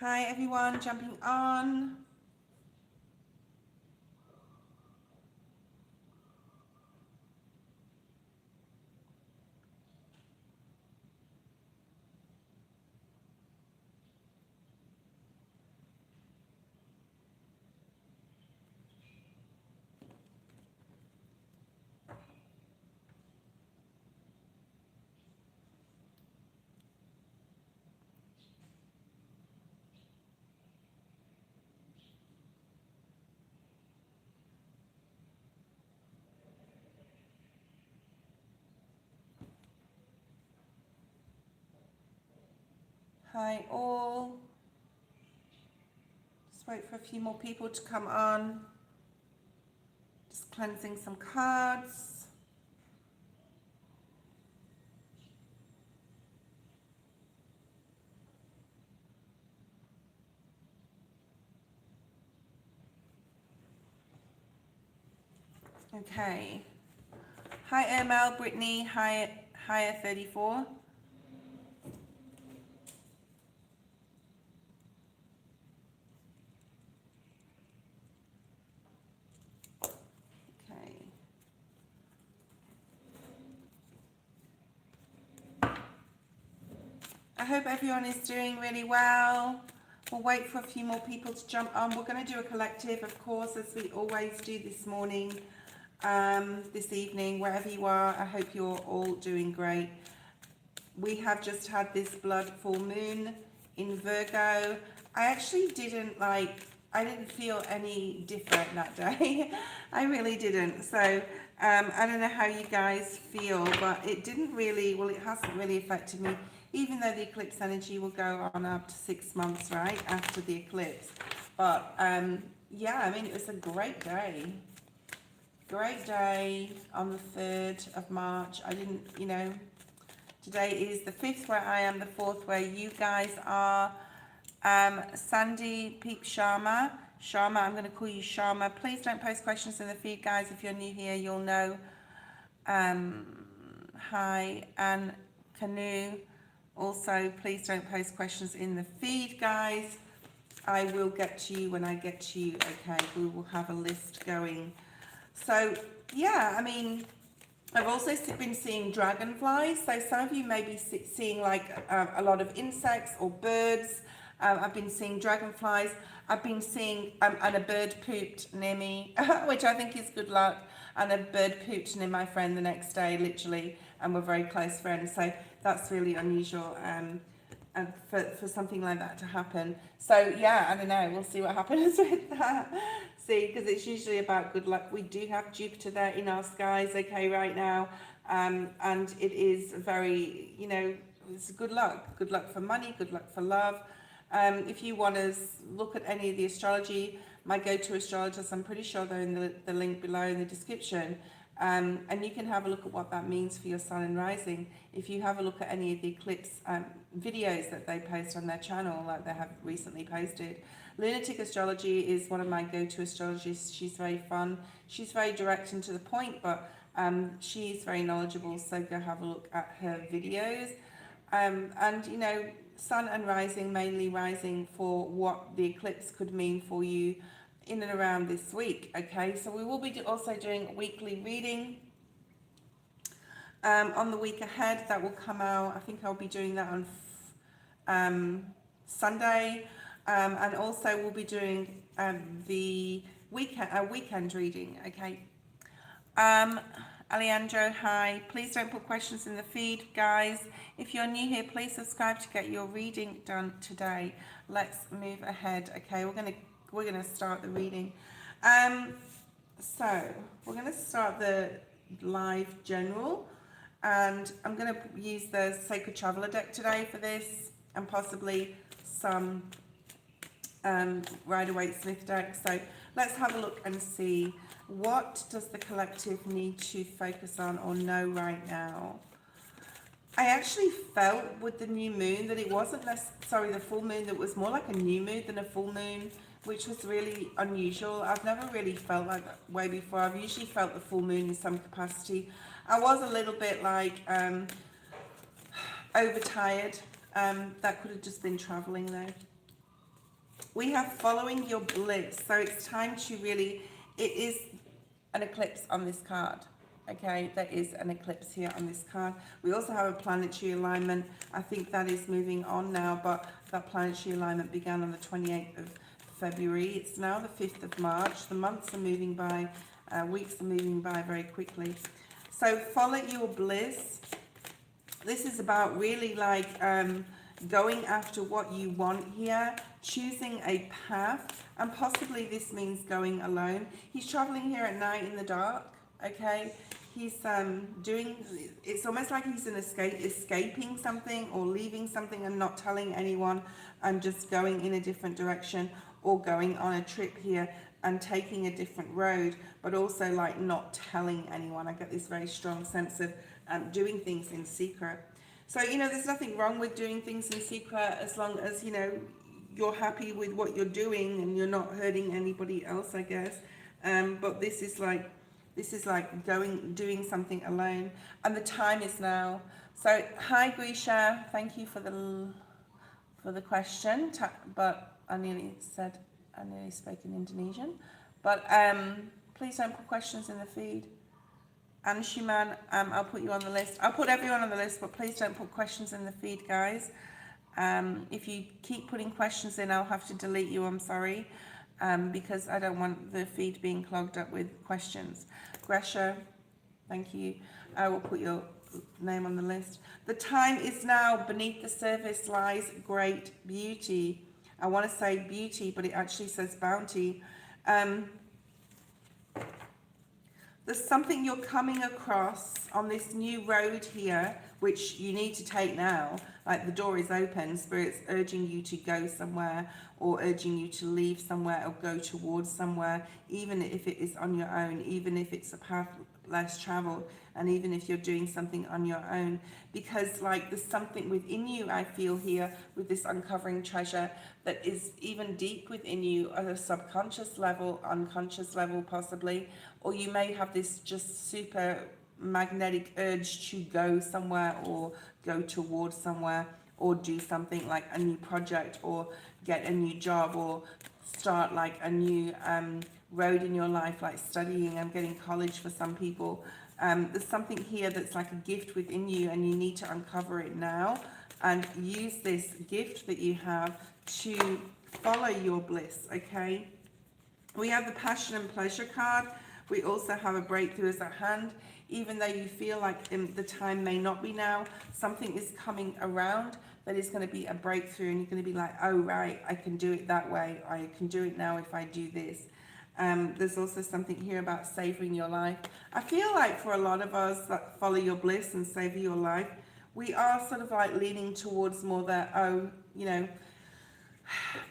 Hi everyone, jumping on. Hi all. Just wait for a few more people to come on. Just cleansing some cards. Okay. Hi ML, Brittany. Hi, Higher 34. Okay. I hope everyone is doing really well. We'll wait for a few more people to jump on. We're going to do a collective, of course, as we always do this morning, this evening, wherever you are. I hope you're all doing great. We have just had this blood full moon in Virgo. I actually I didn't feel any different that day. I really didn't. So I don't know how you guys feel, but it didn't really, well, it hasn't really affected me, even though the eclipse energy will go on up to 6 months, right, after the eclipse. But yeah, I mean, it was a great day. Great day on the 3rd of March. I didn't, today is the 5th where I am, the 4th where you guys are. Sandy Peep Sharma, I'm going to call you Sharma. Please don't post questions in the feed, guys. If you're new here, you'll know. Hi, and Canoe. Also, please don't post questions in the feed, guys. I will get to you when I get to you. Okay, we will have a list going. So, yeah, I mean, I've also been seeing dragonflies. So some of you may be seeing like a lot of insects or birds. I've been seeing dragonflies. I've been seeing, and a bird pooped near me, which I think is good luck. And a bird pooped near my friend the next day, literally, and we're very close friends. So that's really unusual for something like that to happen. So yeah, I don't know. We'll see what happens with that. See, because it's usually about good luck. We do have Jupiter there in our skies, okay, right now. And it is very, it's good luck. Good luck for money, good luck for love. If you want to look at any of the astrology, my go-to astrologers, I'm pretty sure they're in the link below in the description. And you can have a look at what that means for your sun and rising. If you have a look at any of the eclipse videos that they post on their channel, like they have recently posted. Lunatic Astrology is one of my go-to astrologists. She's very fun. She's very direct and to the point, but she's very knowledgeable, so go have a look at her videos. And, sun and rising, mainly rising for what the eclipse could mean for you in and around this week, okay? So we will be also doing weekly reading on the week ahead. That will come out. I think I'll be doing that on Sunday. And also we'll be doing the weekend reading, okay? Alejandro, hi. Please don't put questions in the feed, guys. If you're new here, please subscribe to get your reading done today. Let's move ahead. Okay, we're gonna start the reading. So we're gonna start the live general, and I'm gonna use the Sacred Traveler deck today for this, and possibly some Rider-Waite-Smith deck. So let's have a look and see, what does the collective need to focus on or know right now? I actually felt with the new moon that it wasn't necessarily the full moon, that was more like a new moon than a full moon, which was really unusual. I've never really felt like that way before. I've usually felt the full moon in some capacity. I was a little bit like overtired. That could have just been traveling though. We have following your bliss. So it's time to really, it is an eclipse on this card. Okay, there is an eclipse here on this card. We also have a planetary alignment. I think that is moving on now, but that planetary alignment began on the 28th of February. It's now the 5th of March. The months are moving by, weeks are moving by very quickly. So follow your bliss. This is about really like going after what you want here, choosing a path, and possibly this means going alone. He's traveling here at night in the dark, okay? He's doing, it's almost like he's escaping something or leaving something and not telling anyone and just going in a different direction, or going on a trip here and taking a different road, but also like not telling anyone. I get this very strong sense of doing things in secret. So, you know, there's nothing wrong with doing things in secret as long as, you know, you're happy with what you're doing and you're not hurting anybody else, I guess. But this is like doing something alone. And the time is now. So, hi Grisha, thank you for the question. But I nearly spoke in Indonesian. But please don't put questions in the feed. And Shuman, I'll put you on the list. I'll put everyone on the list, but please don't put questions in the feed, guys. If you keep putting questions in, I'll have to delete you, I'm sorry, because I don't want the feed being clogged up with questions. Gresha, thank you. I will put your name on the list. The time is now. Beneath the surface lies great beauty. I want to say beauty, but it actually says bounty. There's something you're coming across on this new road here, which you need to take now. Like the door is open, Spirit's urging you to go somewhere, or urging you to leave somewhere or go towards somewhere, even if it is on your own, even if it's a path less traveled, and even if you're doing something on your own. Because like there's something within you, I feel here, with this uncovering treasure that is even deep within you at a subconscious level, unconscious level possibly, or you may have this just super magnetic urge to go somewhere or go towards somewhere or do something like a new project or get a new job or start like a new road in your life, like studying and getting college for some people. There's something here that's like a gift within you, and you need to uncover it now and use this gift that you have to follow your bliss, okay? We have the passion and pleasure card. We also have a breakthrough is at hand. Even though you feel like the time may not be now, something is coming around that is going to be a breakthrough, and you're going to be like, oh right, I can do it that way. I can do it now if I do this. There's also something here about savoring your life. I feel like for a lot of us that follow your bliss and savor your life, we are sort of like leaning towards more that, oh, you know,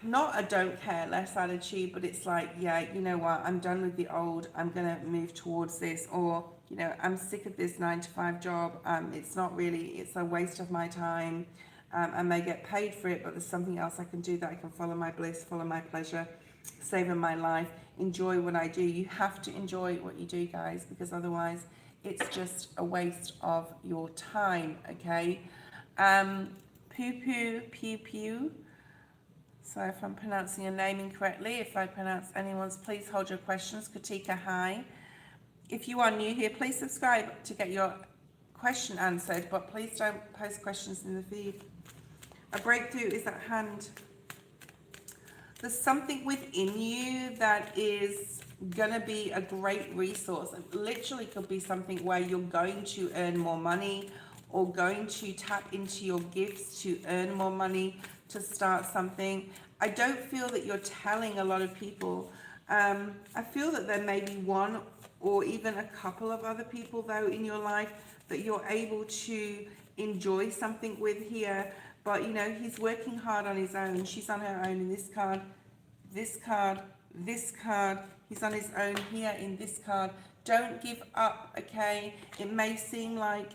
not a don't care less attitude, but it's like, yeah, you know what, I'm done with the old, I'm gonna move towards this, or you know, I'm sick of this 9-to-5 job, it's not really, it's a waste of my time. I may get paid for it, but there's something else I can do that I can follow my bliss, follow my pleasure, savor my life, enjoy what I do. You have to enjoy what you do, guys, because otherwise it's just a waste of your time, okay? Poo pew pew. So if I'm pronouncing your name incorrectly, if I pronounce anyone's, please hold your questions. Katika, hi. If you are new here, please subscribe to get your question answered, but please don't post questions in the feed. A breakthrough is at hand. There's something within you that is going to be a great resource. It literally could be something where you're going to earn more money, or going to tap into your gifts to earn more money, to start something. I don't feel that you're telling a lot of people. I feel that there may be one or even a couple of other people though in your life that you're able to enjoy something with here, but you know, he's working hard on his own. She's on her own in this card, this card, this card. He's on his own here in this card. Don't give up, okay? It may seem like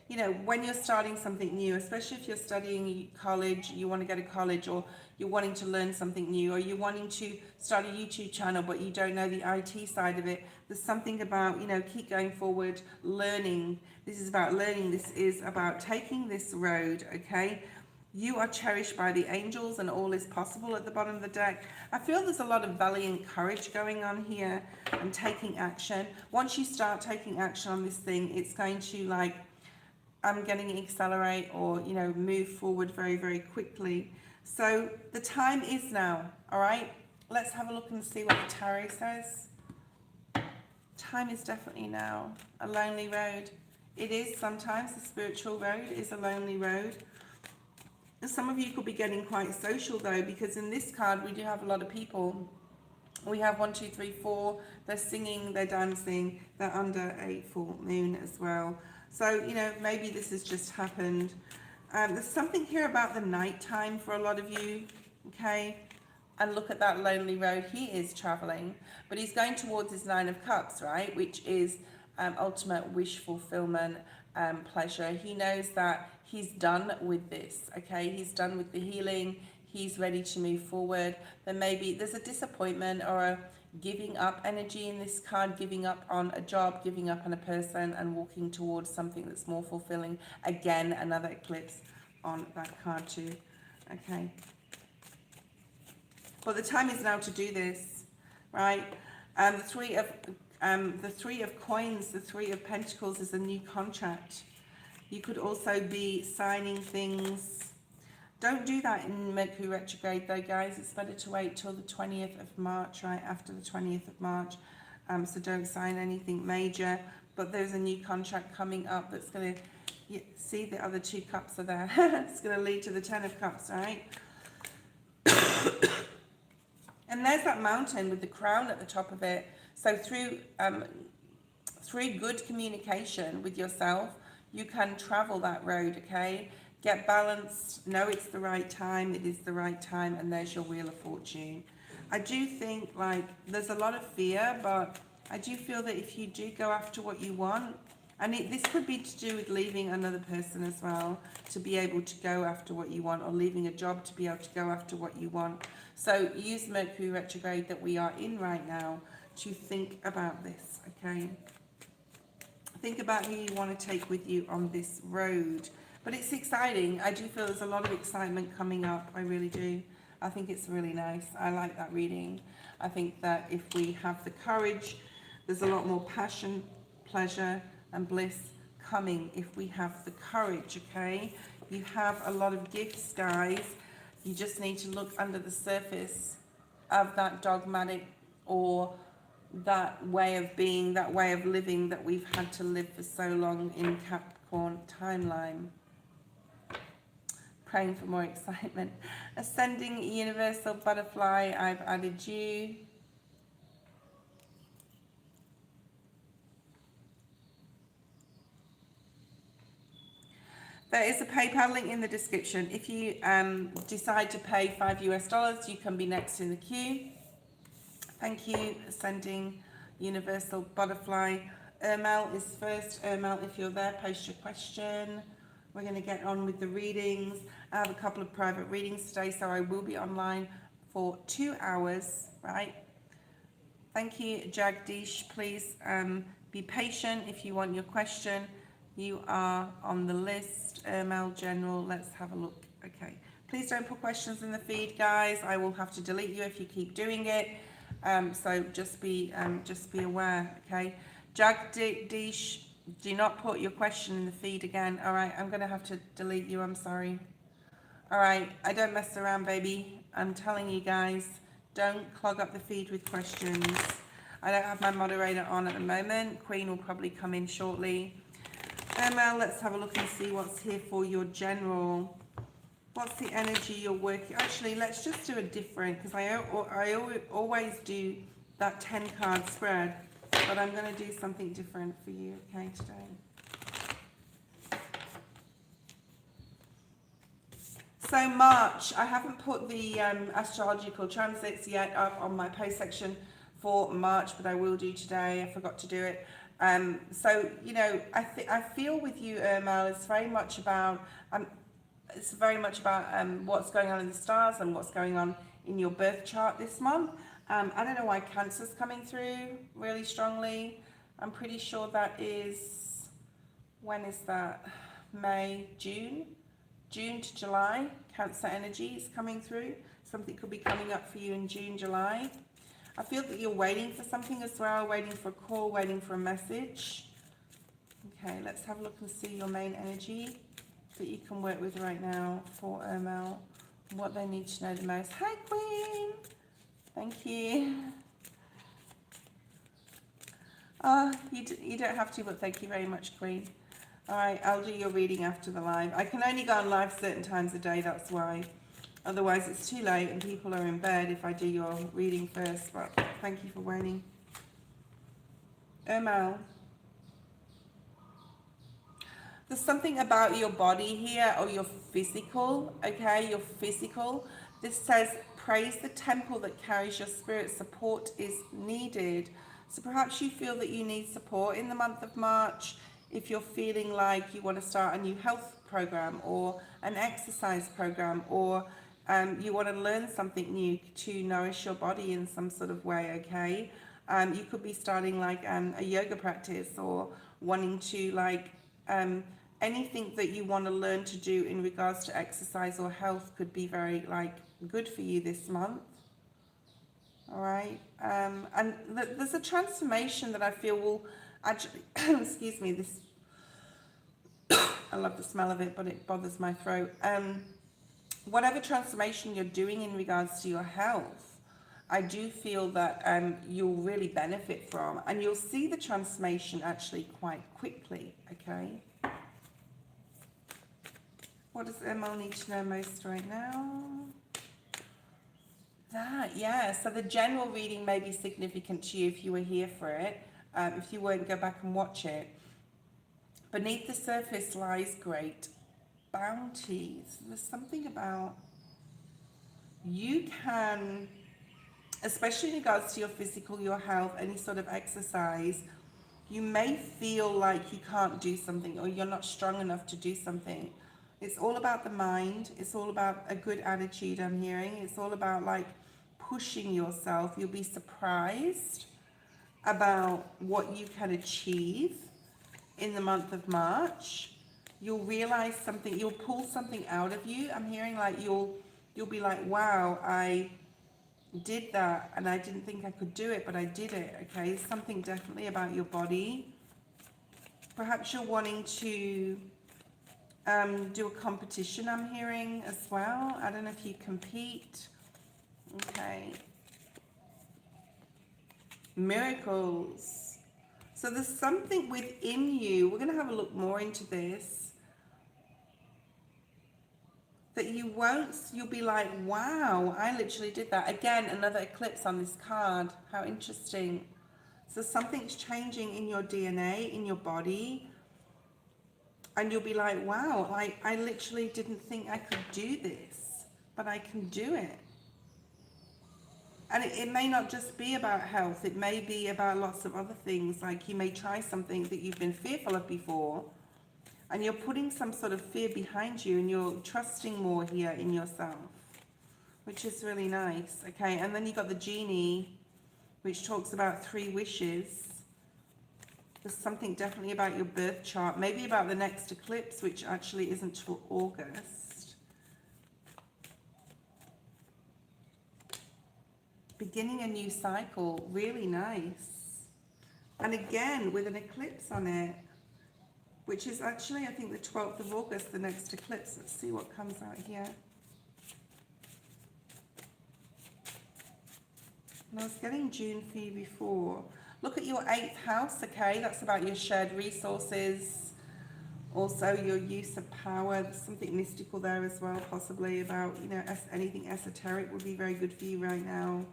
you know, when you're starting something new, especially if you're studying college, you want to go to college, or you're wanting to learn something new, or you're wanting to start a YouTube channel, but you don't know the IT side of it. There's something about, you know, keep going forward, learning. This is about learning. This is about taking this road, okay? You are cherished by the angels and all is possible at the bottom of the deck. I feel there's a lot of valiant courage going on here and taking action. Once you start taking action on this thing, it's going to, like, I'm getting accelerate or, you know, move forward very, very quickly. So the time is now, all right? Let's have a look and see what the tarot says. Time is definitely now. A lonely road. It is sometimes. The spiritual road is a lonely road. And some of you could be getting quite social though, because in this card we do have a lot of people. We have 1, 2, 3, 4. They're singing, they're dancing, they're under a full moon as well. So, you know, maybe this has just happened. There's something here about the night time for a lot of you, okay? And look at that lonely road. He is traveling, but he's going towards his 9 of Cups, right? Which is ultimate wish fulfillment, pleasure. He knows that he's done with this, okay? He's done with the healing. He's ready to move forward. Then maybe there's a disappointment or a giving up energy in this card, giving up on a job, giving up on a person and walking towards something that's more fulfilling. Again, another eclipse on that card too, okay? But the time is now to do this, right? The three of coins, the 3 of pentacles is a new contract. You could also be signing things. Don't do that in Mercury retrograde though, guys. It's better to wait till the 20th of March, right after the 20th of March. So don't sign anything major. But there's a new contract coming up that's going to, see the other 2 cups are there. It's going to lead to the 10 of Cups, right? And there's that mountain with the crown at the top of it. So through good communication with yourself, you can travel that road, okay? Get balanced, know it's the right time, it is the right time, and there's your Wheel of Fortune. I do think, like, there's a lot of fear, but I do feel that if you do go after what you want, and this could be to do with leaving another person as well, to be able to go after what you want, or leaving a job to be able to go after what you want. So use Mercury retrograde that we are in right now to think about this, okay? Think about who you want to take with you on this road. But it's exciting. I do feel there's a lot of excitement coming up. I really do. I think it's really nice. I like that reading. I think that if we have the courage, there's a lot more passion, pleasure, and bliss coming if we have the courage, okay? You have a lot of gifts, guys. You just need to look under the surface of that dogmatic or that way of being, that way of living that we've had to live for so long in Capricorn timeline. Praying for more excitement. Ascending universal butterfly, I've added you. There is a PayPal link in the description. If you decide to pay $5 US, you can be next in the queue. Thank you. Ascending universal butterfly. Ermel is first. Ermel, if you're there, post your question. We're going to get on with the readings. I have a couple of private readings today, so I will be online for 2 hours, right? Thank you, Jagdish. Please be patient if you want your question. You are on the list. Ermel General, let's have a look. Okay. Please don't put questions in the feed, guys. I will have to delete you if you keep doing it. So just be aware, okay? Jagdish, do not put your question in the feed again. All right, I'm going to have to delete you. I'm sorry. All right, I don't mess around, baby. I'm telling you guys, don't clog up the feed with questions. I don't have my moderator on at the moment. Queen will probably come in shortly. Emma, let's have a look and see what's here for your general. What's the energy you're working? Actually, let's just do a different, because I always do that 10 card spread. But I'm going to do something different for you, okay, today. So March, I haven't put the astrological transits yet up on my post section for March, but I will do today. I forgot to do it. So, you know, I feel with you, Ermel, it's very much about what's going on in the stars and what's going on in your birth chart this month. I don't know why Cancer's coming through really strongly. I'm pretty sure that is, when is that? May, June? June to July, Cancer energy is coming through. Something could be coming up for you in June, July. I feel that you're waiting for something as well, waiting for a call, waiting for a message. Okay, let's have a look and see your main energy that you can work with right now for Ermel. What they need to know the most. Hi, Queen. Thank you. You don't have to, but thank you very much, Queen. All right, I'll do your reading after the live. I can only go on live certain times a day, that's why. Otherwise, it's too late and people are in bed if I do your reading first. But thank you for waiting. Ermel. There's something about your body here, or your physical, okay? Your physical. This says, praise the temple that carries your spirit. Support is needed. So perhaps you feel that you need support in the month of March. If you're feeling like you want to start a new health program or an exercise program, or you want to learn something new to nourish your body in some sort of way, okay? You could be starting like a yoga practice, or wanting to like anything that you want to learn to do in regards to exercise or health could be very like good for you this month. All right, and there's a transformation that I feel will actually excuse me, this I love the smell of it, but it bothers my throat. Whatever transformation you're doing in regards to your health, I do feel that you'll really benefit from, and you'll see the transformation actually quite quickly, okay? What does Emma need to know most right now? That, yeah. So the general reading may be significant to you if you were here for it. If you weren't, go back and watch it. Beneath the surface lies great bounties. There's something about you can, especially in regards to your physical, your health, any sort of exercise, you may feel like you can't do something, or you're not strong enough to do something. It's all about the mind. It's all about a good attitude, I'm hearing. It's all about like pushing yourself. You'll be surprised about what you can achieve in the month of March. You'll realize something, you'll pull something out of you. I'm hearing like you'll be like, wow, I did that and I didn't think I could do it, but I did it, okay? Something definitely about your body. Perhaps you're wanting to do a competition, I'm hearing as well. I don't know if you compete. Okay. Miracles. So there's something within you. We're going to have a look more into this. That you'll be like, wow, I literally did that. Again, another eclipse on this card. How interesting. So something's changing in your DNA, in your body. And you'll be like, wow, I literally didn't think I could do this, but I can do it. And it may not just be about health. It may be about lots of other things. Like you may try something that you've been fearful of before, and you're putting some sort of fear behind you, and you're trusting more here in yourself, which is really nice. Okay, and then you got the genie, which talks about 3 wishes. There's something definitely about your birth chart, maybe about the next eclipse, which actually isn't till August. Beginning a new cycle, really nice. And again, with an eclipse on it, which is actually, I think, the 12th of August, the next eclipse. Let's see what comes out here. And I was getting June for you before. Look at your 8th house, okay? That's about your shared resources. Also, your use of power. There's something mystical there as well, possibly about, you know, anything esoteric would be very good for you right now.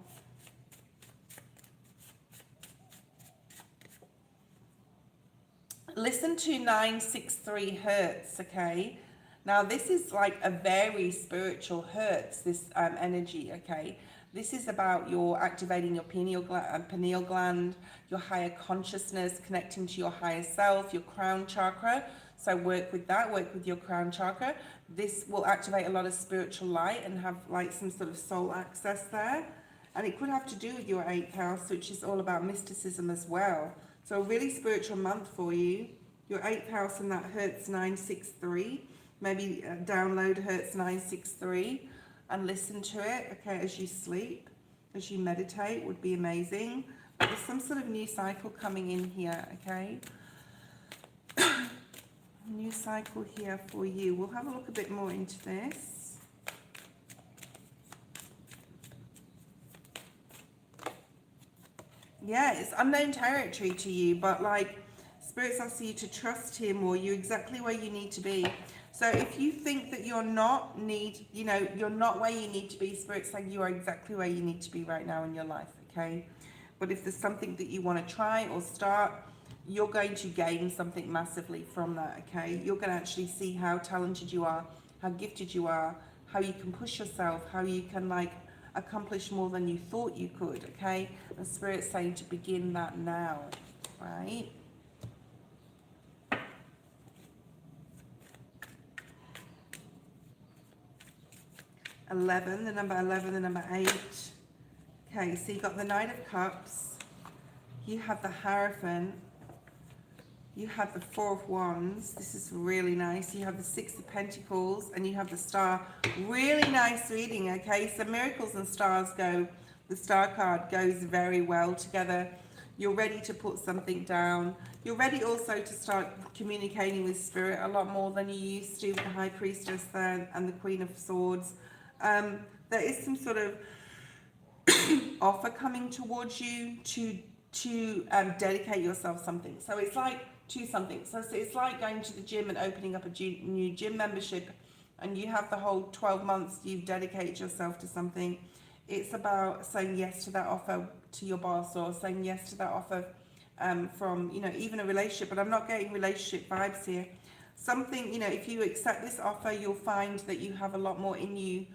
Listen to 963 Hertz, okay? Now, this is like a very spiritual Hertz, this energy, okay? This is about your activating your pineal gland, your higher consciousness, connecting to your higher self, your crown chakra. So work with that, work with your crown chakra. This will activate a lot of spiritual light and have like some sort of soul access there. And it could have to do with your 8th house, which is all about mysticism as well. So a really spiritual month for you. Your 8th house and that Hertz 963. Maybe download Hertz 963 and listen to it, okay, as you sleep, as you meditate, would be amazing. But there's some sort of new cycle coming in here, okay? New cycle here for you. We'll have a look a bit more into this. Yeah, it's unknown territory to you, but like Spirit's asking you to trust him more. You're exactly where you need to be. So if you think that you're not you're not where you need to be, Spirit's saying you are exactly where you need to be right now in your life, okay? But if there's something that you want to try or start, you're going to gain something massively from that, okay? You're going to actually see how talented you are, how gifted you are, how you can push yourself, how you can like accomplish more than you thought you could, okay? The Spirit's saying to begin that now, right? The number 11, the number 8. Okay, so you got the Knight of Cups, you have the Hierophant, you have the Four of Wands. This is really nice. You have the Six of Pentacles and you have the Star. Really nice reading, okay? So miracles and stars go, the Star card goes very well together. You're ready to put something down. You're ready also to start communicating with Spirit a lot more than you used to with the High Priestess there and the Queen of Swords. There is some sort of offer coming towards you to dedicate yourself something. So it's like to something. So it's like going to the gym and opening up a new gym membership, and you have the whole 12 months you've dedicated yourself to something. It's about saying yes to that offer to your boss, or saying yes to that offer from, even a relationship. But I'm not getting relationship vibes here. Something, if you accept this offer, you'll find that you have a lot more in you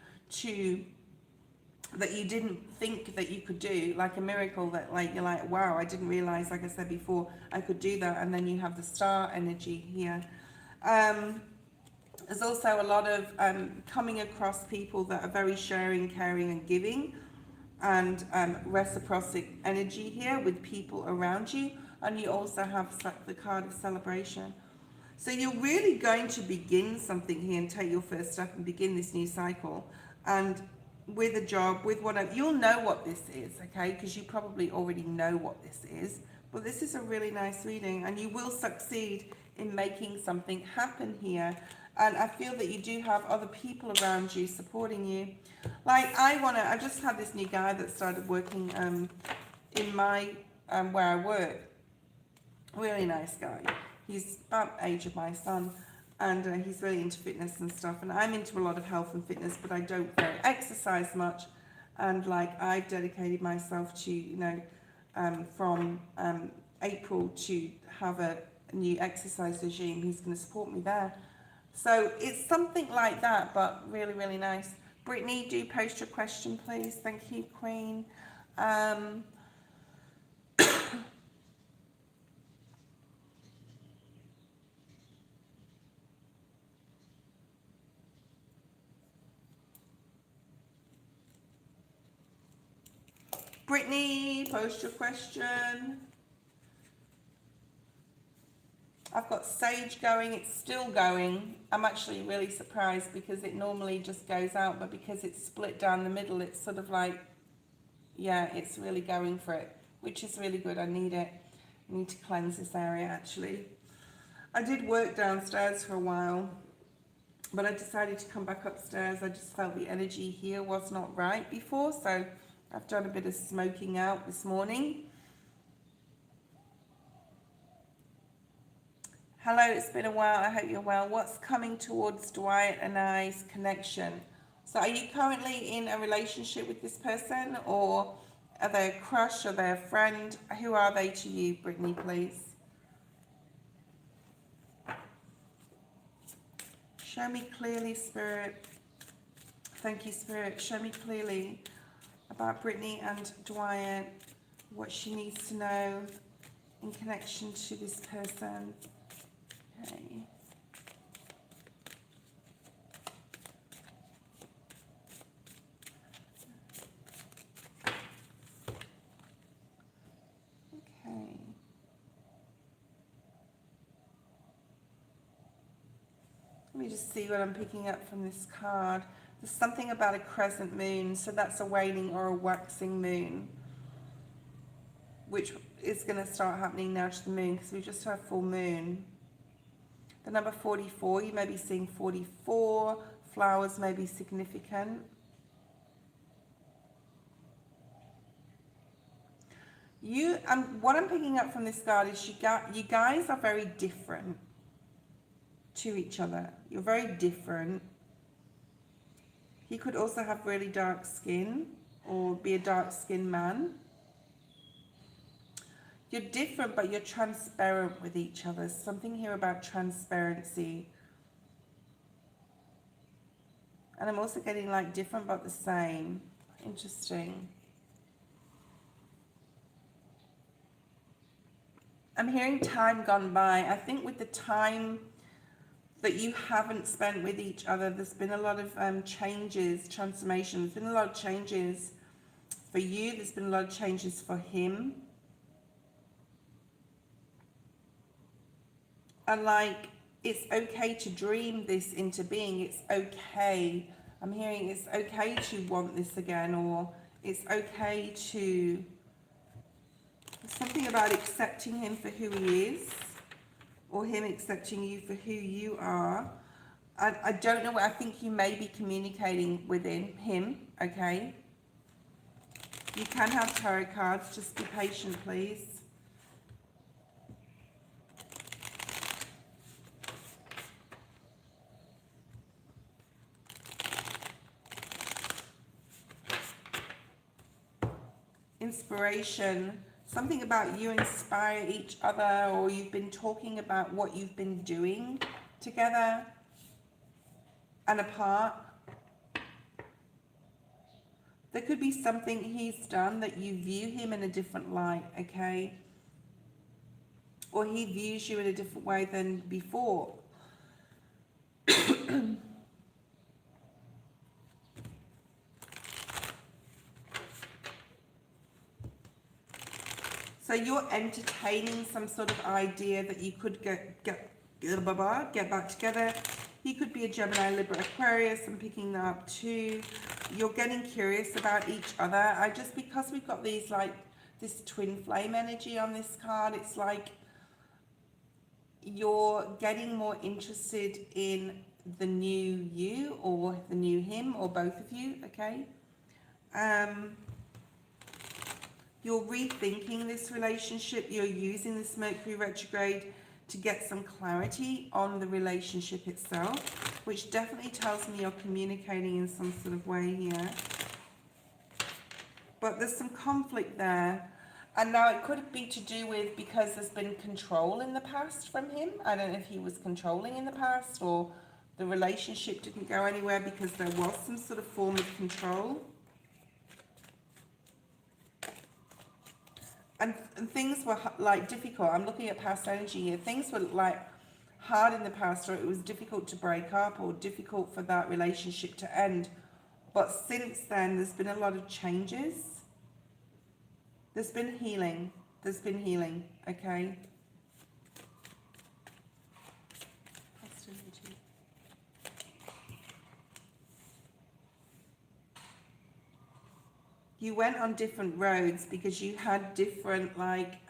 that you didn't think that you could do, like a miracle that like you're like, wow, I didn't realize, like I said before, I could do that. And then you have the Star energy here. There's also a lot of coming across people that are very sharing, caring and giving, and reciprocal energy here with people around you. And you also have the card of celebration. So you're really going to begin something here and take your first step and begin this new cycle. And with a job, with whatever, you'll know what this is, okay? Because you probably already know what this is. But this is a really nice reading, and you will succeed in making something happen here. And I feel that you do have other people around you supporting you. Like I just had this new guy that started working in my, where I work. Really nice guy. He's about the age of my son. And he's really into fitness and stuff, and I'm into a lot of health and fitness, but I don't really exercise much. And like I've dedicated myself to from April to have a new exercise regime. He's going to support me there, so it's something like that, but really, really nice. Brittany, do post your question, please. Thank you, Queen. Brittany, post your question. I've got Sage going, it's still going. I'm actually really surprised because it normally just goes out, but because it's split down the middle, it's sort of like, yeah, it's really going for it, which is really good. I need it. I need to cleanse this area actually. I did work downstairs for a while, but I decided to come back upstairs. I just felt the energy here was not right before, so I've done a bit of smoking out this morning. Hello, it's been a while. I hope you're well. What's coming towards Dwight and I's connection? So are you currently in a relationship with this person, or are they a crush, or they a friend? Who are they to you, Brittany, please? Show me clearly, Spirit. Thank you, Spirit. Show me clearly about Brittany and Dwight, what she needs to know in connection to this person. Okay. Let me just see what I'm picking up from this card. There's something about a crescent moon, so that's a waning or a waxing moon, which is going to start happening now to the moon because we just had full moon. The number 44, you may be seeing 44. Flowers may be significant. What I'm picking up from this card is you guys are very different to each other. You're very different. He could also have really dark skin or be a dark skinned man. You're different, but you're transparent with each other. Something here about transparency. And I'm also getting like different but the same. Interesting. I'm hearing time gone by. I think with the time that you haven't spent with each other, there's been a lot of changes, transformations. There's been a lot of changes for you. There's been a lot of changes for him. And like, it's okay to dream this into being. It's okay. I'm hearing it's okay to want this again, or it's okay to... Something about accepting him for who he is, or him accepting you for who you are. I don't know. I think you may be communicating within him, okay? You can have tarot cards. Just be patient, please. Inspiration. Something about you inspire each other, or you've been talking about what you've been doing together and apart. There could be something he's done that you view him in a different light, okay? Or he views you in a different way than before. So you're entertaining some sort of idea that you could get back together. He could be a Gemini, Libra, Aquarius. I'm picking that up too. You're getting curious about each other. Because we've got these like this twin flame energy on this card, it's like you're getting more interested in the new you or the new him, or both of you, okay? You're rethinking this relationship. You're using this Mercury retrograde to get some clarity on the relationship itself, which definitely tells me you're communicating in some sort of way here. But there's some conflict there. And now it could be to do with because there's been control in the past from him. I don't know if he was controlling in the past, or the relationship didn't go anywhere because there was some sort of form of control. And things were like difficult. I'm looking at past energy here. Things were like hard in the past, or it was difficult to break up, or difficult for that relationship to end. But since then, there's been a lot of changes. There's been healing. There's been healing, okay? Past energy. You went on different roads because you had different like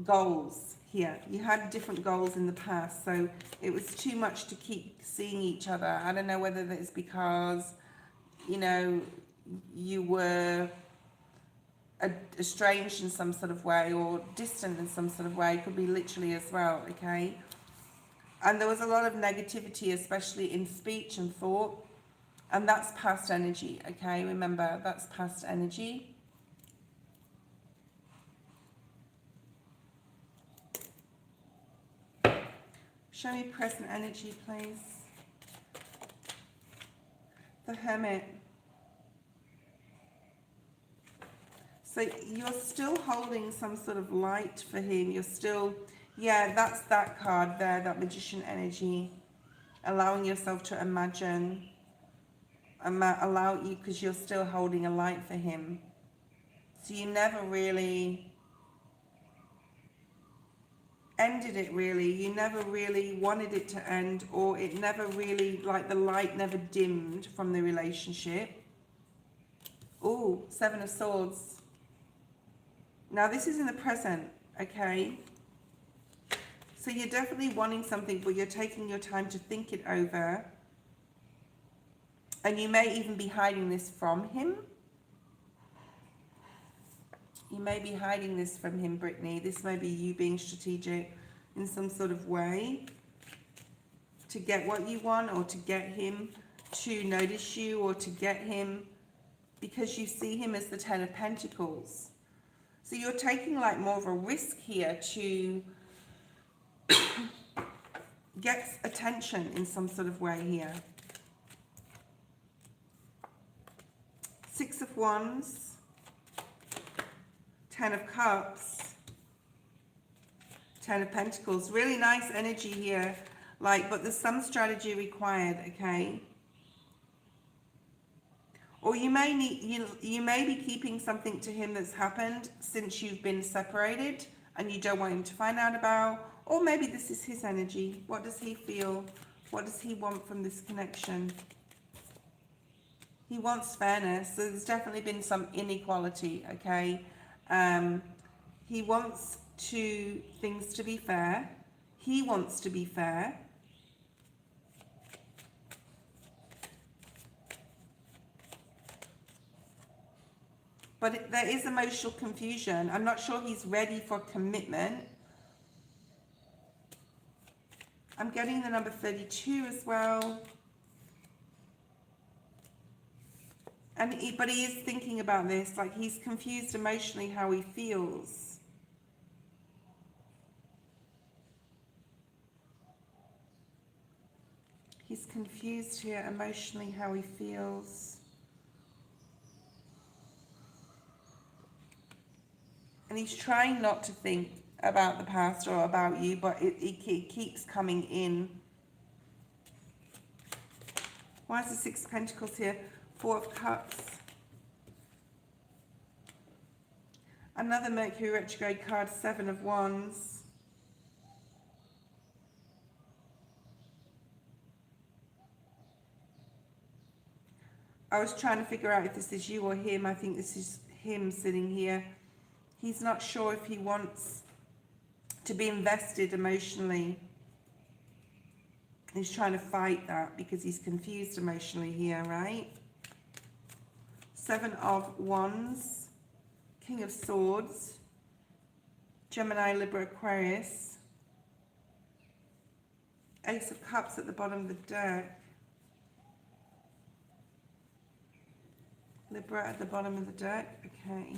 goals here. You had different goals in the past, so it was too much to keep seeing each other. I don't know whether that's because, you know, you were estranged in some sort of way, or distant in some sort of way. It could be literally as well, okay? And there was a lot of negativity, especially in speech and thought. And that's past energy, okay? Remember, that's past energy. Show me present energy, please. The Hermit. So you're still holding some sort of light for him. You're still, yeah, that's that card there, that Magician energy. Allowing yourself to imagine. Allow you, because you're still holding a light for him. So you never really ended it really. You never really wanted it to end, or it never really, like the light never dimmed from the relationship. Oh, Seven of Swords. Now this is in the present, okay? So you're definitely wanting something, but you're taking your time to think it over. And you may even be hiding this from him. You may be hiding this from him, Brittany. This may be you being strategic in some sort of way to get what you want, or to get him to notice you, or to get him, because you see him as the Ten of Pentacles. So you're taking like more of a risk here to get attention in some sort of way here. Six of Wands, Ten of Cups, Ten of Pentacles. Really nice energy here, like, but there's some strategy required, okay? Or you may need, you may be keeping something to him that's happened since you've been separated and you don't want him to find out about. Or maybe this is his energy. What does he feel? What does he want from this connection? He wants fairness. So there's definitely been some inequality, okay? He wants things to be fair. He wants to be fair. But there is emotional confusion. I'm not sure he's ready for commitment. I'm getting the number 32 as well. And but he is thinking about this, like he's confused emotionally how he feels. He's confused here emotionally how he feels. And he's trying not to think about the past or about you, but it keeps coming in. Why is the Six of Pentacles here? Four of Cups. Another Mercury retrograde card, Seven of Wands. I was trying to figure out if this is you or him. I think this is him sitting here. He's not sure if he wants to be invested emotionally. He's trying to fight that because he's confused emotionally here, right? Seven of Wands, King of Swords, Gemini, Libra, Aquarius, Ace of Cups at the bottom of the deck, Libra at the bottom of the deck, okay.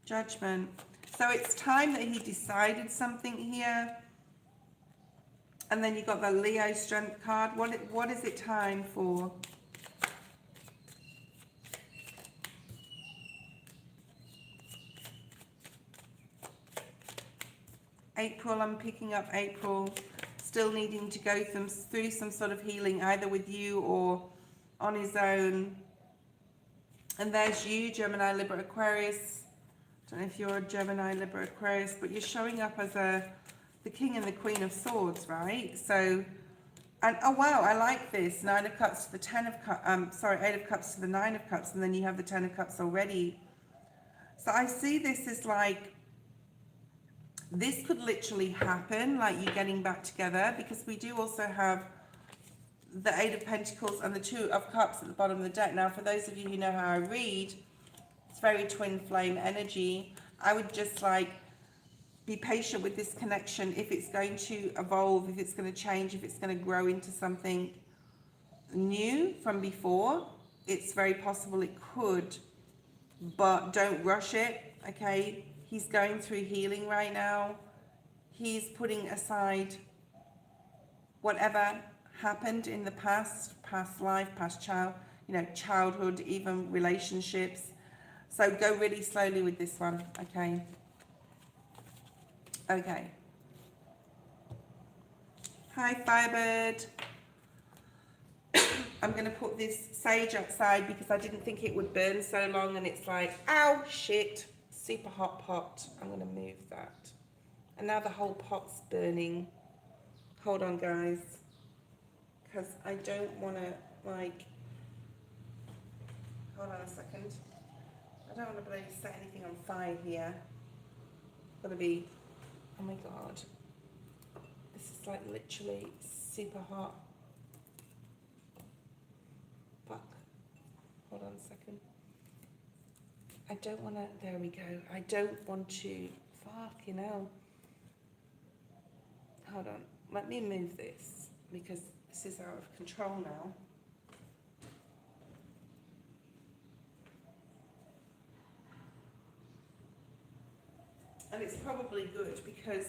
Judgment. So it's time that he decided something here. And then you got the Leo Strength card. What is it time for? April, I'm picking up April. Still needing to go through some sort of healing, either with you or on his own. And there's you, Gemini, Libra, Aquarius. Don't know if you're a Gemini, Libra, Aquarius, but you're showing up as the King and the Queen of Swords, right? So, and oh wow, I like this. Nine of Cups to the Ten of Cups, Eight of Cups to the Nine of Cups, and then you have the Ten of Cups already. So I see this as like, this could literally happen, like you getting back together, because we do also have the Eight of Pentacles and the Two of Cups at the bottom of the deck. Now, for those of you who know how I read, it's very twin flame energy. I would just like be patient with this connection. If it's going to evolve, if it's going to change, if it's going to grow into something new from before, it's very possible it could, but don't rush it, okay? He's going through healing right now. He's putting aside whatever happened in the past life, past childhood, even relationships. So go really slowly with this one, okay? Okay. Hi, Firebird. I'm going to put this sage outside because I didn't think it would burn so long, and it's like, ow, shit, super hot pot. I'm going to move that. And now the whole pot's burning. Hold on, guys, because I don't want to, like, hold on a second. I don't want to bloody set anything on fire here. Got to be, oh my God. This is like literally super hot. Fuck. Hold on a second. I don't want to, there we go. I don't want to, fucking hell. Hold on. Let me move this because this is out of control now. And it's probably good because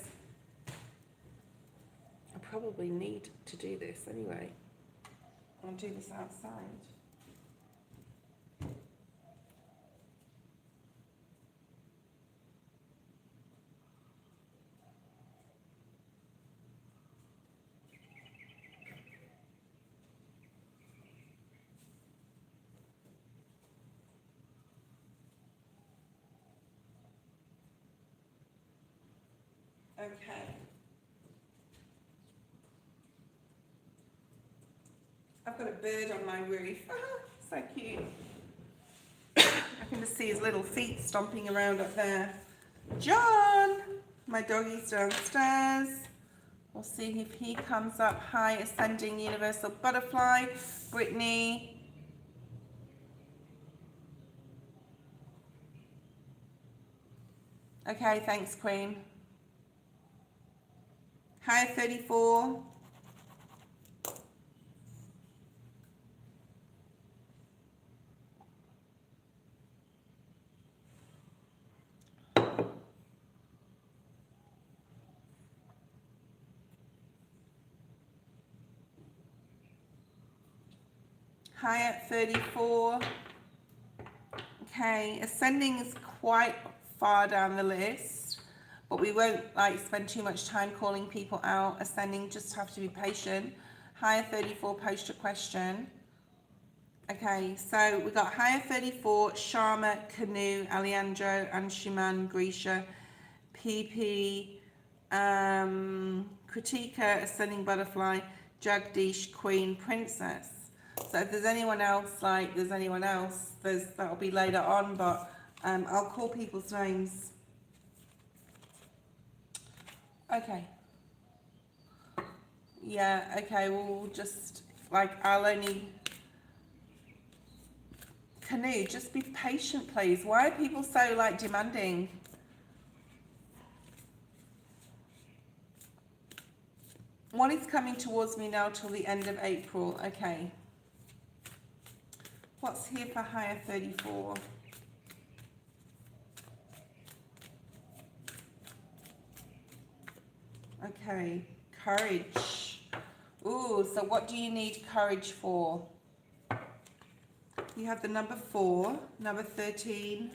I probably need to do this anyway. I'll do this outside. Okay. I've got a bird on my roof. So cute. I can just see his little feet stomping around up there. John! My doggy's downstairs. We'll see if he comes up. Hi, Ascending Universal Butterfly. Brittany. Okay, thanks, Queen. Hi, 34. Hi at 34. Okay, Ascending is quite far down the list, but we won't like spend too much time calling people out. Ascending, just have to be patient. Higher 34, post a question. Okay, so we got Higher 34, Sharma, Canoe, Alejandro, Anshuman, Grisha, PP, Kritika, Ascending Butterfly, Jagdish, Queen, Princess. So if there's anyone else, that'll be later on, but I'll call people's names. Okay. Yeah, okay, we'll just, I'll only... Canoe, just be patient, please. Why are people so, demanding? One is coming towards me now till the end of April. Okay. What's here for Higher 34? Okay, courage. Ooh, so what do you need courage for? You have the number 4, number 13.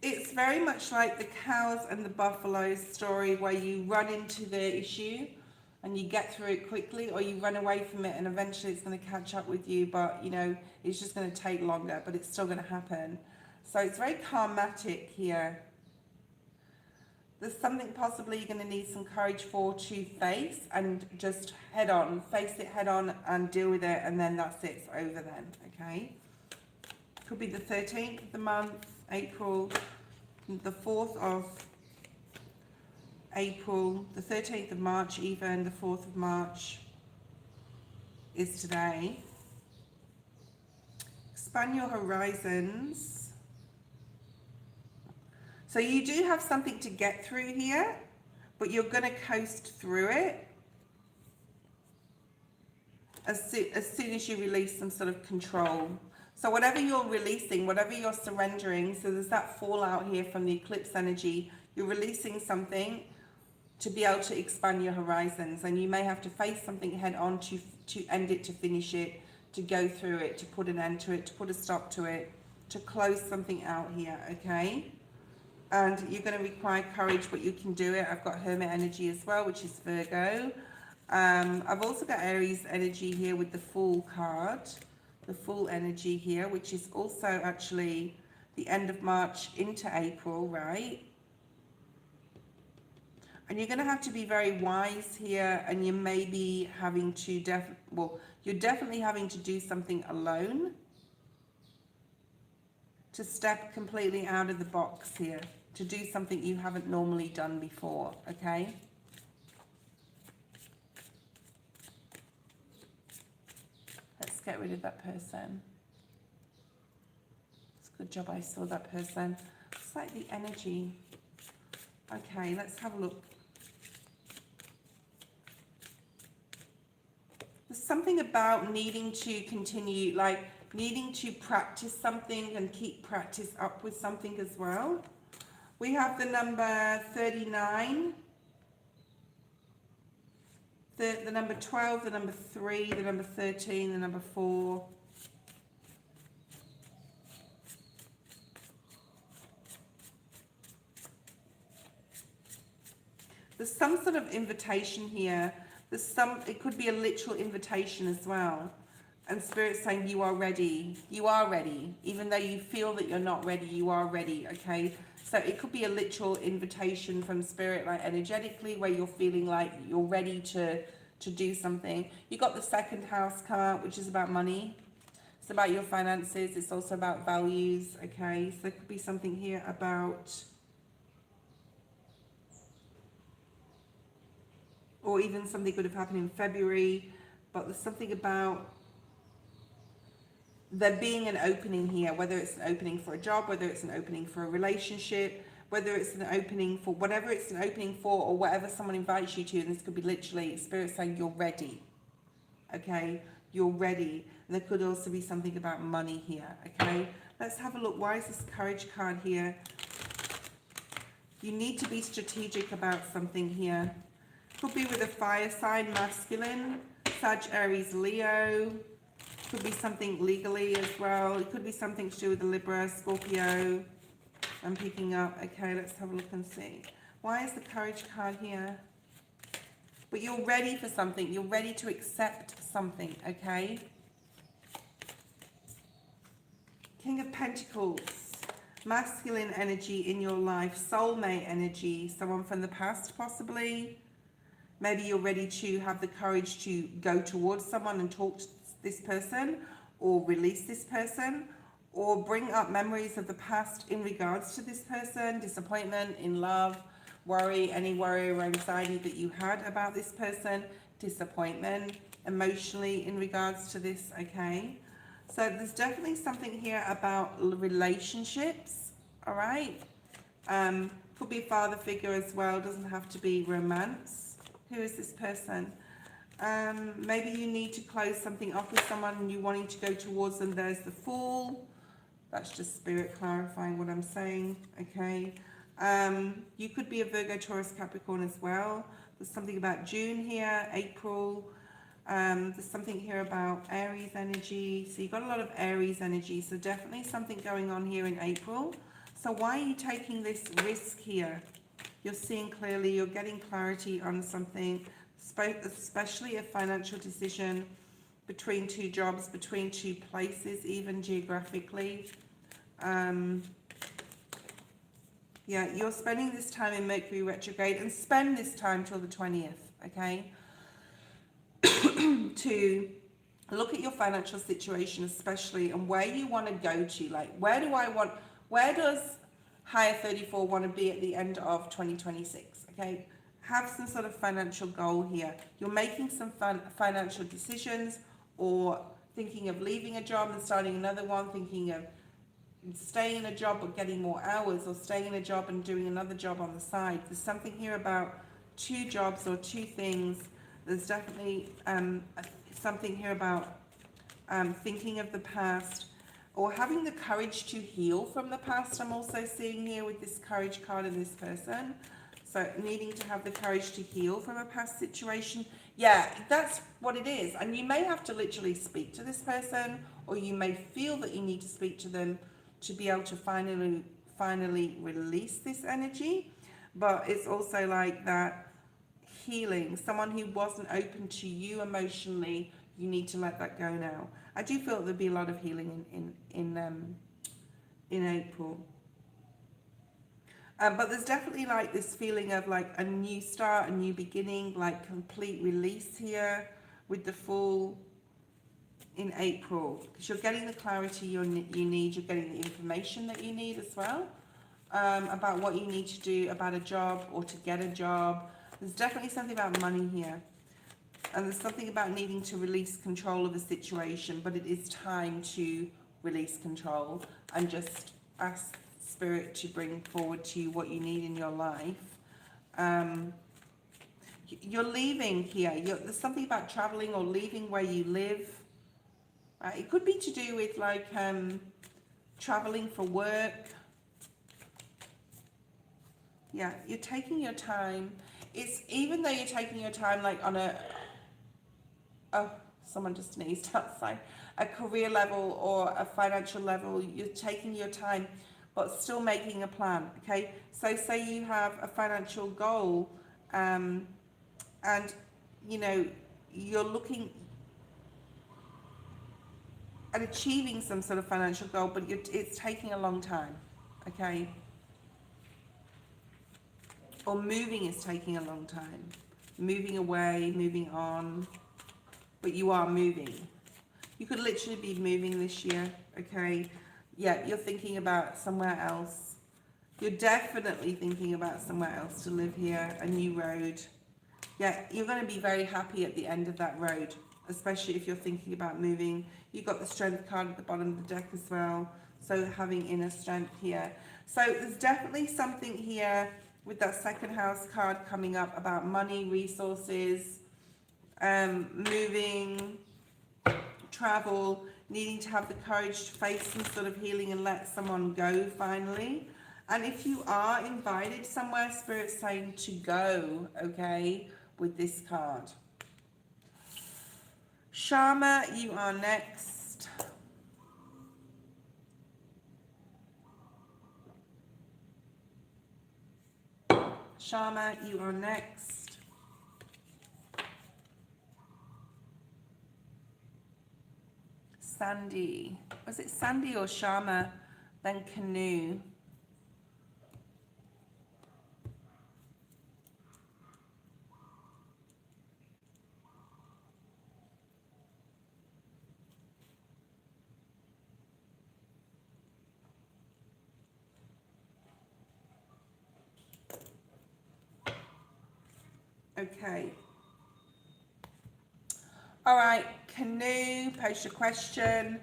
It's very much like the cows and the buffaloes story where you run into the issue and you get through it quickly, or you run away from it and eventually it's going to catch up with you, but it's just going to take longer, but it's still going to happen. So it's very karmatic here. There's something possibly you're going to need some courage for to face and just face it head on and deal with it, and then that's it, it's over then, okay? Could be the 13th of the month, April, the 4th of April, the 13th of March even, the 4th of March is today. Expand your horizons. So you do have something to get through here, but you're going to coast through it as soon as you release some sort of control. So whatever you're releasing, whatever you're surrendering, so there's that fallout here from the eclipse energy, you're releasing something to be able to expand your horizons, and you may have to face something head on to end it, to finish it, to go through it, to put an end to it, to put a stop to it, to close something out here, okay? And you're going to require courage, but you can do it. I've got Hermit energy as well, which is Virgo. I've also got Aries energy here with the Fool card, the Fool energy here, which is also actually the end of March into April, right? And you're going to have to be very wise here, and you may be having to you're definitely having to do something alone to step completely out of the box here, to do something you haven't normally done before, okay? Let's get rid of that person. It's a good job I saw that person. It's like the energy. Okay, let's have a look. There's something about needing to continue, like needing to practice something and keep practice up with something as well. We have the number 39, the number 12, the number 3, the number 13, the number 4. There's some sort of invitation here. It could be a literal invitation as well. And Spirit's saying you are ready. You are ready. Even though you feel that you're not ready, you are ready, okay? So it could be a literal invitation from Spirit, like energetically, where you're feeling like you're ready to do something. You got the second house card, which is about money. It's about your finances. It's also about values, okay? So there could be something here about, or even something could have happened in February, but there's something about there being an opening here, whether it's an opening for a job, whether it's an opening for a relationship, whether it's an opening for whatever it's an opening for, or whatever someone invites you to. And this could be literally Spirit saying you're ready, okay? You're ready. And there could also be something about money here, okay? Let's have a look. Why is this Courage card here? You need to be strategic about something here. Could be with a fire sign, masculine, Sag, Aries, Leo. Could be something legally as well. It could be something to do with the Libra, Scorpio. I'm picking up. Okay, let's have a look and see. Why is the Courage card here? But you're ready for something. You're ready to accept something, okay? King of Pentacles. Masculine energy in your life. Soulmate energy. Someone from the past, possibly. Maybe you're ready to have the courage to go towards someone and talk to this person, or release this person, or bring up memories of the past in regards to this person, disappointment in love, worry, any worry or anxiety that you had about this person, disappointment emotionally in regards to this, okay? So there's definitely something here about relationships, all right? Could be a father figure as well, doesn't have to be romance. Who is this person? Maybe you need to close something off with someone and you're wanting to go towards them. There's the Fool. That's just Spirit clarifying what I'm saying, okay? You could be a Virgo, Taurus, Capricorn as well. There's something about June here, April. There's something here about Aries energy. So you've got a lot of Aries energy. So definitely something going on here in April. So why are you taking this risk here? You're seeing clearly, you're getting clarity on something, especially a financial decision between two jobs, between two places, even geographically. Yeah, you're spending this time in Mercury retrograde, and spend this time till the 20th, okay? To look at your financial situation, especially, and where you want to go to. Like, where does Higher 34 want to be at the end of 2026, okay? Have some sort of financial goal here. You're making some financial decisions, or thinking of leaving a job and starting another one, thinking of staying in a job but getting more hours, or staying in a job and doing another job on the side. There's something here about two jobs or two things. There's definitely something here about thinking of the past, or having the courage to heal from the past. I'm also seeing here with this Courage card in this person. So needing to have the courage to heal from a past situation. Yeah, that's what it is. And you may have to literally speak to this person, or you may feel that you need to speak to them to be able to finally release this energy. But it's also like that healing, someone who wasn't open to you emotionally, you need to let that go now. I do feel there'll be a lot of healing in April. But there's definitely like this feeling of like a new start, a new beginning, like complete release here with the Fool in April. Because you're getting the clarity you need, you're getting the information that you need as well, about what you need to do about a job or to get a job. There's definitely something about money here. And there's something about needing to release control of a situation, but it is time to release control and just ask Spirit to bring forward to you what you need in your life. You're leaving here. There's something about traveling or leaving where you live. It could be to do with like traveling for work. Yeah, you're taking your time. It's even though you're taking your time like on a, oh, someone just sneezed outside, a career level or a financial level, you're taking your time, but still making a plan, okay? So say you have a financial goal, and, you know, you're looking at achieving some sort of financial goal, but it's taking a long time, okay? Or moving is taking a long time. Moving away, moving on, but you are moving. You could literally be moving this year, okay? Yeah, you're thinking about somewhere else. You're definitely thinking about somewhere else to live here, a new road. Yeah, you're going to be very happy at the end of that road, especially if you're thinking about moving. You've got the Strength card at the bottom of the deck as well, so having inner strength here. So there's definitely something here with that second house card coming up about money, resources, moving, travel, needing to have the courage to face some sort of healing and let someone go finally. And if you are invited somewhere, Spirit's saying to go, okay, with this card. Sharma, you are next. Sharma, you are next. Sandy. Was it Sandy or Sharma? Then Canoe. Okay. All right, Canoe, post your question.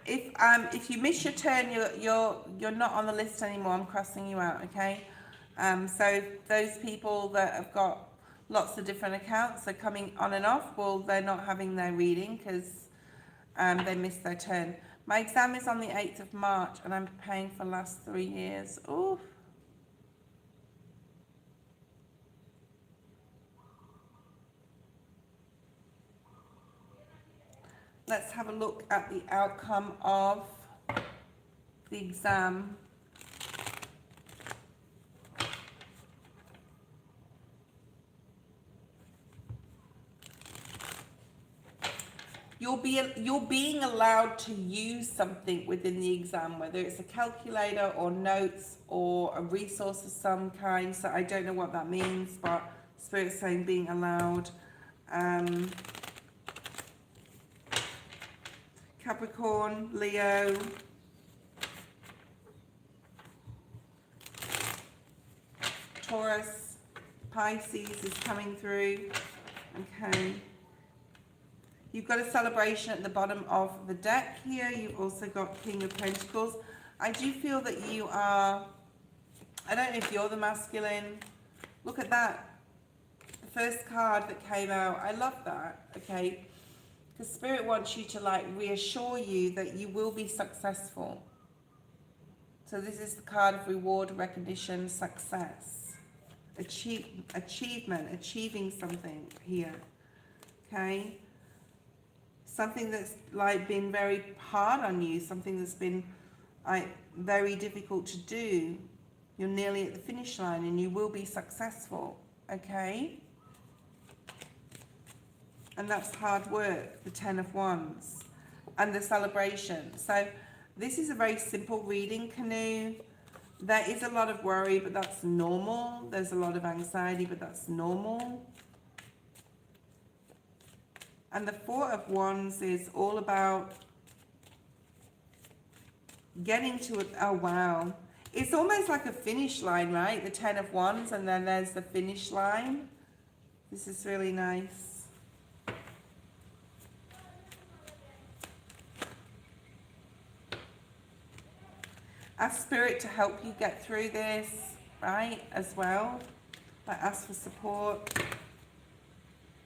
If you miss your turn, you're not on the list anymore. I'm crossing you out, okay? So those people that have got lots of different accounts are coming on and off. Well, they're not having their reading because they missed their turn. My exam is on the 8th of March, and I'm paying for the last 3 years. Ooh. Let's have a look at the outcome of the exam. You're being allowed to use something within the exam, whether it's a calculator or notes or a resource of some kind. So I don't know what that means, but Spirit's saying being allowed. Capricorn, Leo, Taurus, Pisces is coming through. Okay. You've got a celebration at the bottom of the deck here. You've also got King of Pentacles. I do feel that you are, I don't know if you're the masculine. Look at that. The first card that came out. I love that. Okay. Because Spirit wants you to like reassure you that you will be successful. So this is the card of reward, recognition, success, achievement, achieving something here. Okay. Something that's like been very hard on you, something that's been like very difficult to do. You're nearly at the finish line and you will be successful. Okay. And that's hard work, the 10 of Wands, and the celebration. So this is a very simple reading, Canoe. There is a lot of worry, but that's normal. There's a lot of anxiety, but that's normal. And the 4 of Wands is all about getting to it. Oh, wow. It's almost like a finish line, right? The 10 of Wands, and then there's the finish line. This is really nice. Ask Spirit to help you get through this, right, as well. Like, ask for support.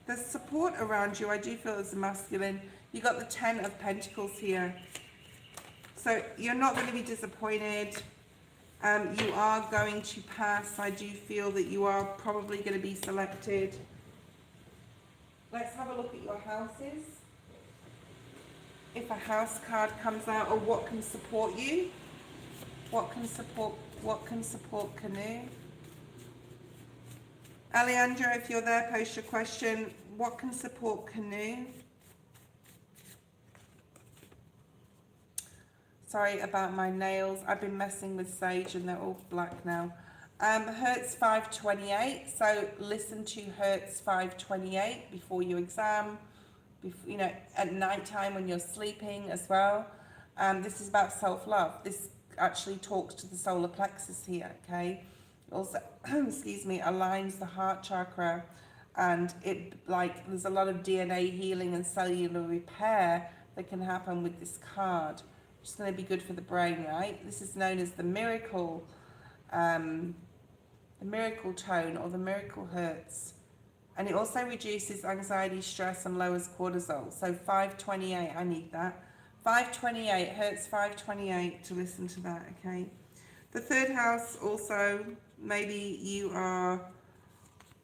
There's support around you. I do feel there's a masculine. You got the 10 of Pentacles here. So you're not going to be disappointed. You are going to pass. I do feel that you are probably going to be selected. Let's have a look at your houses. If a house card comes out, or what can support you? What can support Canoe? Alejandro, if you're there, post your question. What can support Canoe? Sorry about my nails. I've been messing with sage and they're all black now. Hertz 528. So listen to Hertz 528 before your exam, you know, at night time when you're sleeping as well. This is about self-love. This actually talks to the solar plexus here, okay? Also, excuse me, aligns the heart chakra, and it, like, there's a lot of DNA healing and cellular repair that can happen with this card. It's going to be good for the brain, right? This is known as the miracle tone, or the miracle hertz. And it also reduces anxiety, stress, and lowers cortisol. So 528, I need that. 528, Hertz 528, to listen to that, okay? The third house also, maybe you are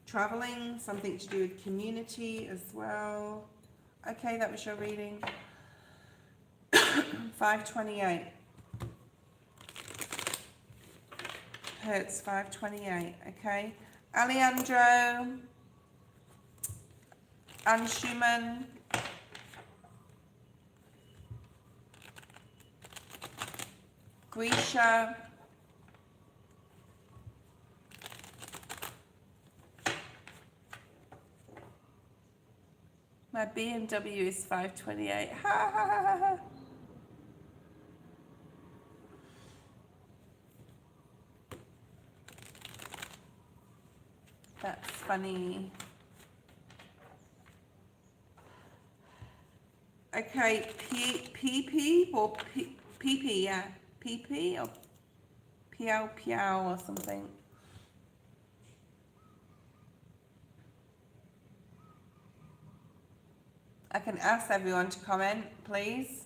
traveling, something to do with community as well. Okay, that was your reading. 528. Hertz 528, okay? Alejandro, Anshuman, Grisha, my BMW is 528. Ha ha ha ha ha. That's funny. Okay, PP or PP, yeah. PP or Piao or something. I can ask everyone to comment, please,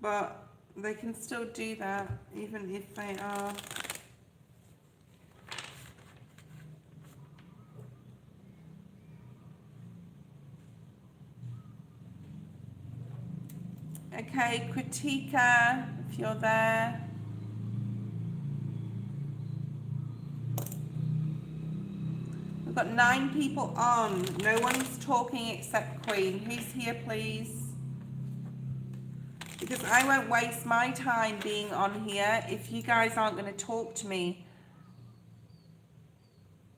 but they can still do that even if they are. Okay, Kritika, if you're there. We've got 9 people on. No one's talking except Queen. Who's here, please? Because I won't waste my time being on here if you guys aren't going to talk to me.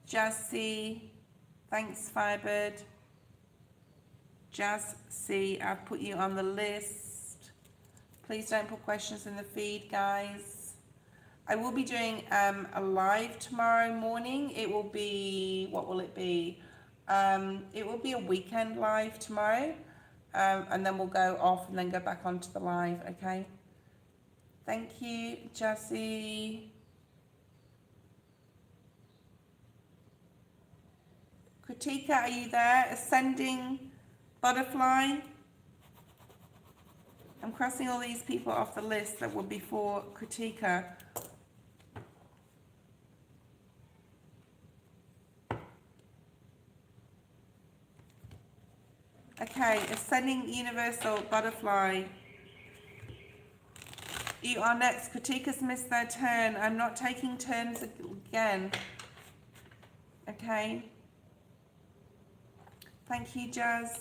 Jassy, thanks, Firebird. Jazz C, I've put you on the list. Please don't put questions in the feed, guys. I will be doing a live tomorrow morning. It will be, what will it be? It will be a weekend live tomorrow. And then we'll go off and then go back onto the live, okay? Thank you, Jessie. Kritika, are you there? Ascending Butterfly. I'm crossing all these people off the list that were before Kritika. Okay, Ascending Universal Butterfly. You are next. Kritika's missed their turn. I'm not taking turns again. Okay. Thank you, Jazz.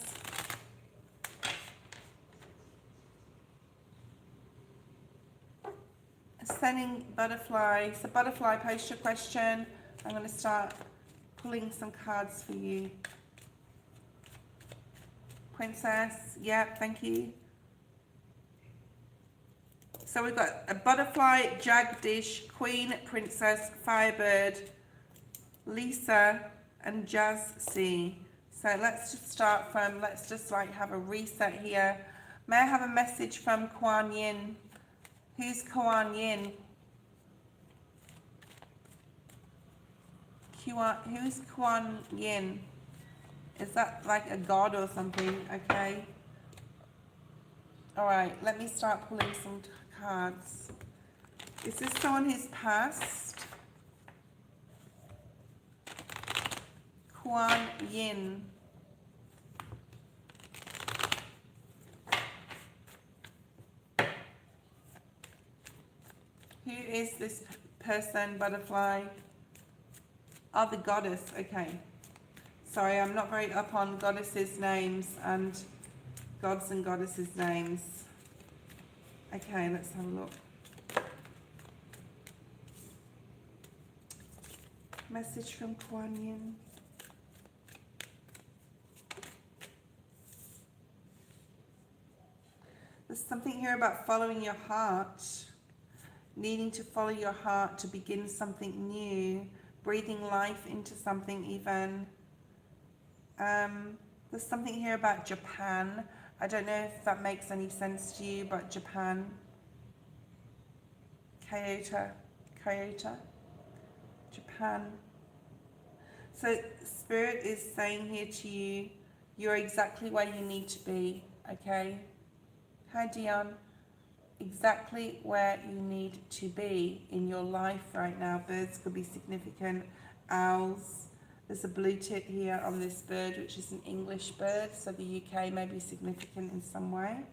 sending butterfly. So butterfly, post your question. I'm going to start pulling some cards for you. Princess, yeah, thank you. So we've got a butterfly, Jagdish, Queen, Princess, Firebird, Lisa, and Jazz C. So let's just start from, let's just like have a reset here. May I have a message from Kuan Yin? Who's Kuan Yin? Who's Kuan Yin? Is that like a god or something? Okay. All right, let me start pulling some cards. Is this someone who's passed? Kuan Yin. Who is this person, butterfly? Oh, the goddess. Okay. Sorry, I'm not very up on goddesses' names and gods and goddesses' names. Okay, let's have a look. Message from Kuan Yin. There's something here about following your heart. Needing to follow your heart to begin something new. Breathing life into something even. There's something here about Japan. I don't know if that makes any sense to you, but Japan. Kyoto. Japan. So Spirit is saying here to you, you're exactly where you need to be, okay? Hi Dion. Exactly where you need to be in your life right now. Birds could be significant. Owls. There's a blue tip here on this bird, which is an English bird, so the UK may be significant in some way.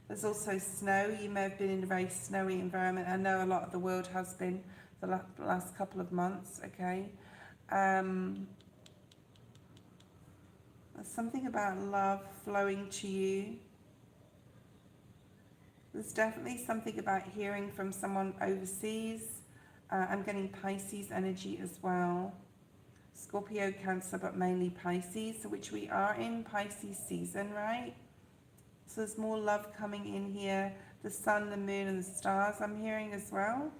There's also snow. You may have been in a very snowy environment. I know a lot of the world has been the last couple of months, okay? There's something about love flowing to you. There's definitely something about hearing from someone overseas. I'm getting Pisces energy as well. Scorpio, Cancer, but mainly Pisces, which we are in Pisces season, right? So there's more love coming in here. The sun, the moon, and the stars I'm hearing as well.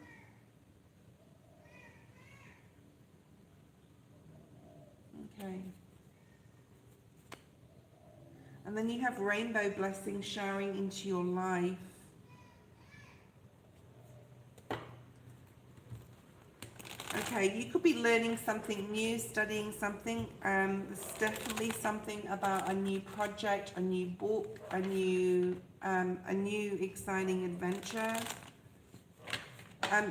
Okay. And then you have rainbow blessings showering into your life. Okay, you could be learning something new, studying something. There's definitely something about a new project, a new book, a new exciting adventure.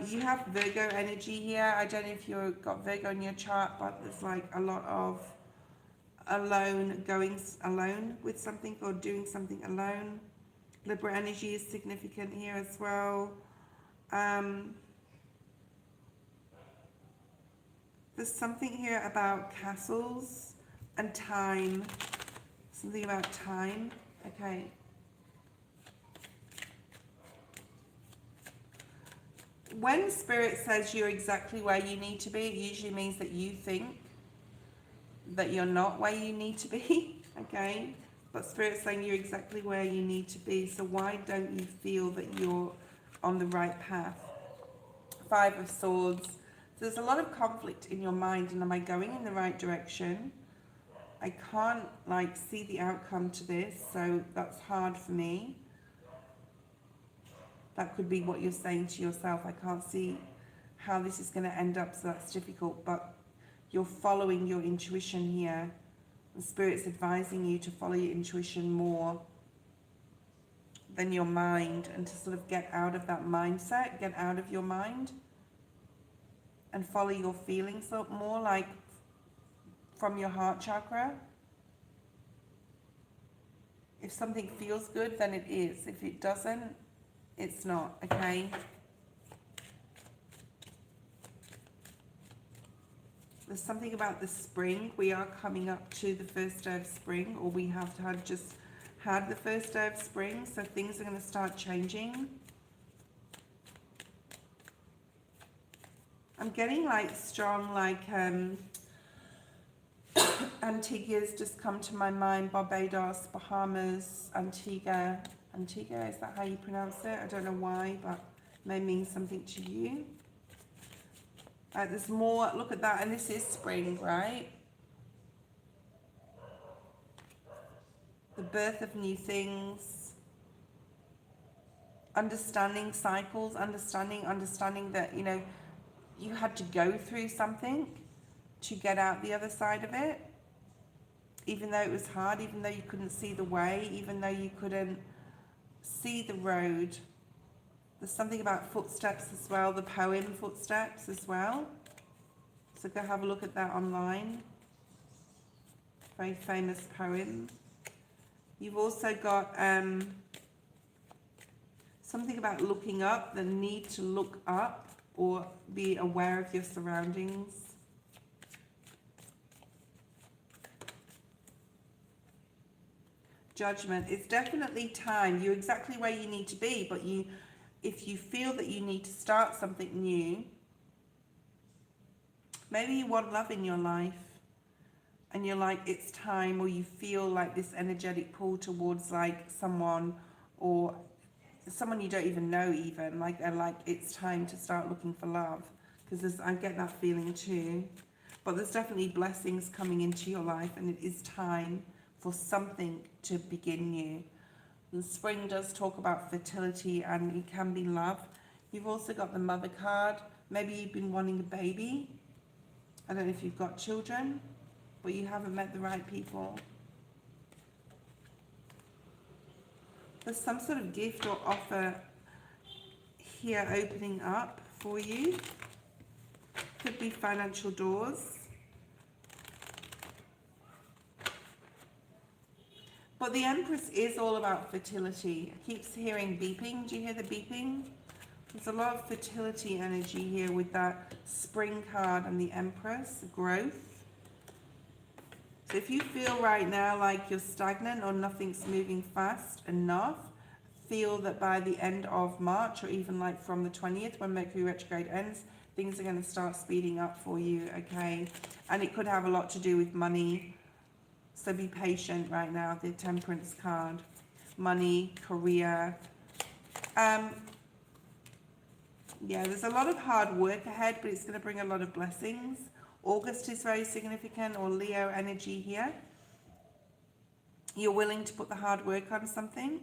You have Virgo energy here. I don't know if you've got Virgo in your chart, but there's like a lot of going alone with something or doing something alone. Libra energy is significant here as well. There's something here about castles and time. Something about time. Okay. When Spirit says you're exactly where you need to be, it usually means that you think that you're not where you need to be. Okay. But Spirit's saying you're exactly where you need to be. So why don't you feel that you're on the right path? Five of Swords. There's a lot of conflict in your mind, and am I going in the right direction? I can't like see the outcome to this, so that's hard for me. That could be what you're saying to yourself. I can't see how this is going to end up, so that's difficult, but you're following your intuition here. The Spirit's advising you to follow your intuition more than your mind, and to sort of get out of that mindset, get out of your mind and follow your feelings up more, like from your heart chakra. If something feels good, then it is. If it doesn't, it's not, okay? There's something about the spring. We are coming up to the first day of spring, or we have just had the first day of spring, so things are going to start changing. I'm getting like strong, like Antigua's just come to my mind. Barbados, Bahamas, Antigua. Antigua, is that how you pronounce it? I don't know why, but it may mean something to you. There's more, look at that, and this is spring, right? The birth of new things, understanding cycles, understanding that, you know, you had to go through something to get out the other side of it, even though it was hard, even though you couldn't see the way, even though you couldn't see the road. There's something about footsteps as well, the poem Footsteps as well. So go have a look at that online. Very famous poem. You've also got something about looking up, the need to look up or be aware of your surroundings. Judgment. It's definitely time. You're exactly where you need to be, but if you feel that you need to start something new, maybe you want love in your life and you're like, it's time, or you feel like this energetic pull towards like someone, or someone you don't even know, even like they're like, it's time to start looking for love, because I get that feeling too. But there's definitely blessings coming into your life, and it is time for something to begin new. And spring does talk about fertility, and it can be love. You've also got the Mother card. Maybe you've been wanting a baby. I don't know if you've got children, but you haven't met the right people. There's some sort of gift or offer here opening up for you. Could be financial doors. But the Empress is all about fertility. I keep hearing beeping. Do you hear the beeping? There's a lot of fertility energy here with that spring card and the Empress, growth. So if you feel right now like you're stagnant or nothing's moving fast enough, feel that by the end of March, or even like from the 20th when Mercury retrograde ends, things are going to start speeding up for you, okay? And it could have a lot to do with money. So be patient right now, the Temperance card. Money, career. Yeah, there's a lot of hard work ahead, but it's going to bring a lot of blessings. August is very significant, or Leo energy here. You're willing to put the hard work on something.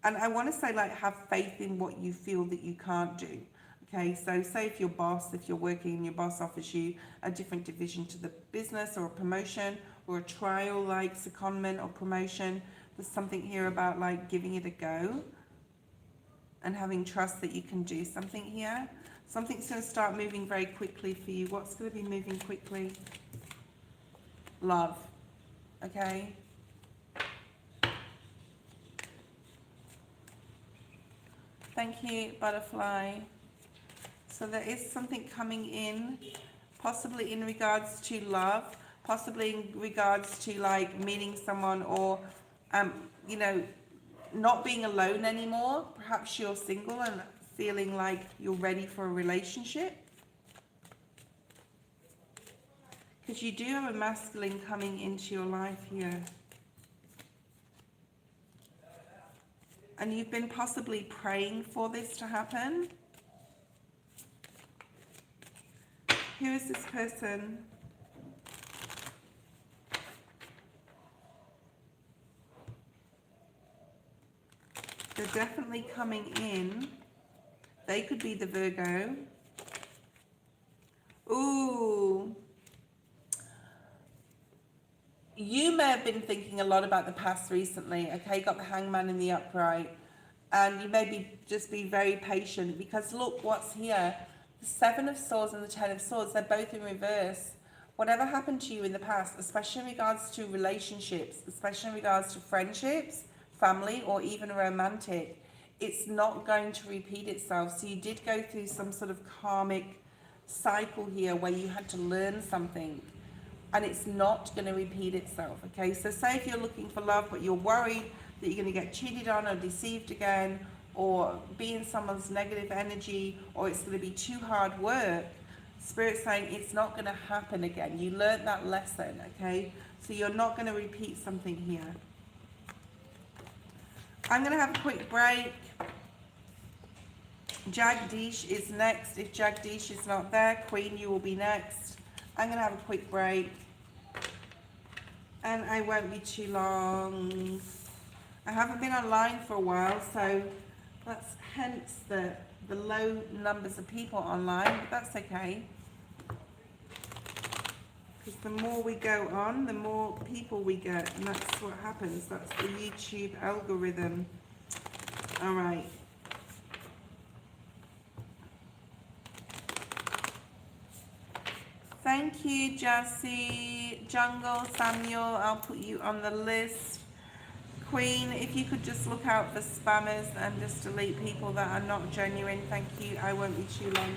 And I want to say, like, have faith in what you feel that you can't do. Okay, so say if your you're working and your boss offers you a different division to the business, or a promotion, or a trial like secondment or promotion, there's something here about like giving it a go and having trust that you can do something here. Something's going to start moving very quickly for you. What's going to be moving quickly? Love. Okay. Thank you, butterfly. So there is something coming in, possibly in regards to love, possibly in regards to like meeting someone, or, you know, not being alone anymore. Perhaps you're single and feeling like you're ready for a relationship. Because you do have a masculine coming into your life here. And you've been possibly praying for this to happen. Who is this person? They're definitely coming in. They could be the Virgo. Ooh. You may have been thinking a lot about the past recently, okay? You got the Hangman in the upright. And you may just be very patient, because look what's here. The Seven of Swords and the Ten of Swords, they're both in reverse. Whatever happened to you in the past, especially in regards to relationships, especially in regards to friendships, family, or even romantic, it's not going to repeat itself. So you did go through some sort of karmic cycle here where you had to learn something, and it's not going to repeat itself, okay? So say if you're looking for love, but you're worried that you're going to get cheated on or deceived again, or be in someone's negative energy, or it's going to be too hard work, Spirit's saying it's not going to happen again. You learned that lesson, okay? So you're not going to repeat something here. I'm going to have a quick break. Jagdish is next. If Jagdish is not there, Queen, you will be next. I'm going to have a quick break. And I won't be too long. I haven't been online for a while, so that's hence the low numbers of people online, but that's okay. Because the more we go on, the more people we get, and that's what happens. That's the YouTube algorithm. All right. Thank you, Jassy. Jungle, Samuel, I'll put you on the list. Queen, if you could just look out for spammers and just delete people that are not genuine, thank you. I won't be too long.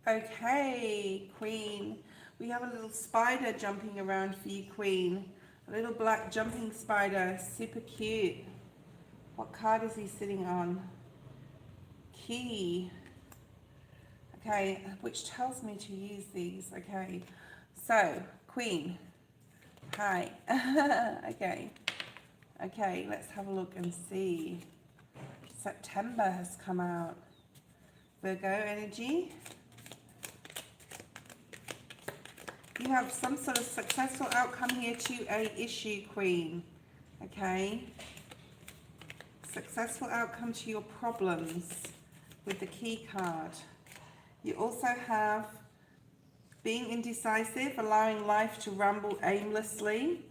Okay, Queen. We have a little spider jumping around for you, Queen. A little black jumping spider. Super cute. What card is he sitting on? Key. Okay, which tells me to use these. Okay, so, Queen. Hi. Okay. Okay, let's have a look and see. September has come out. Virgo energy. You have some sort of successful outcome here to a issue, Queen. Okay. Successful outcome to your problems with the key card. You also have being indecisive, allowing life to ramble aimlessly.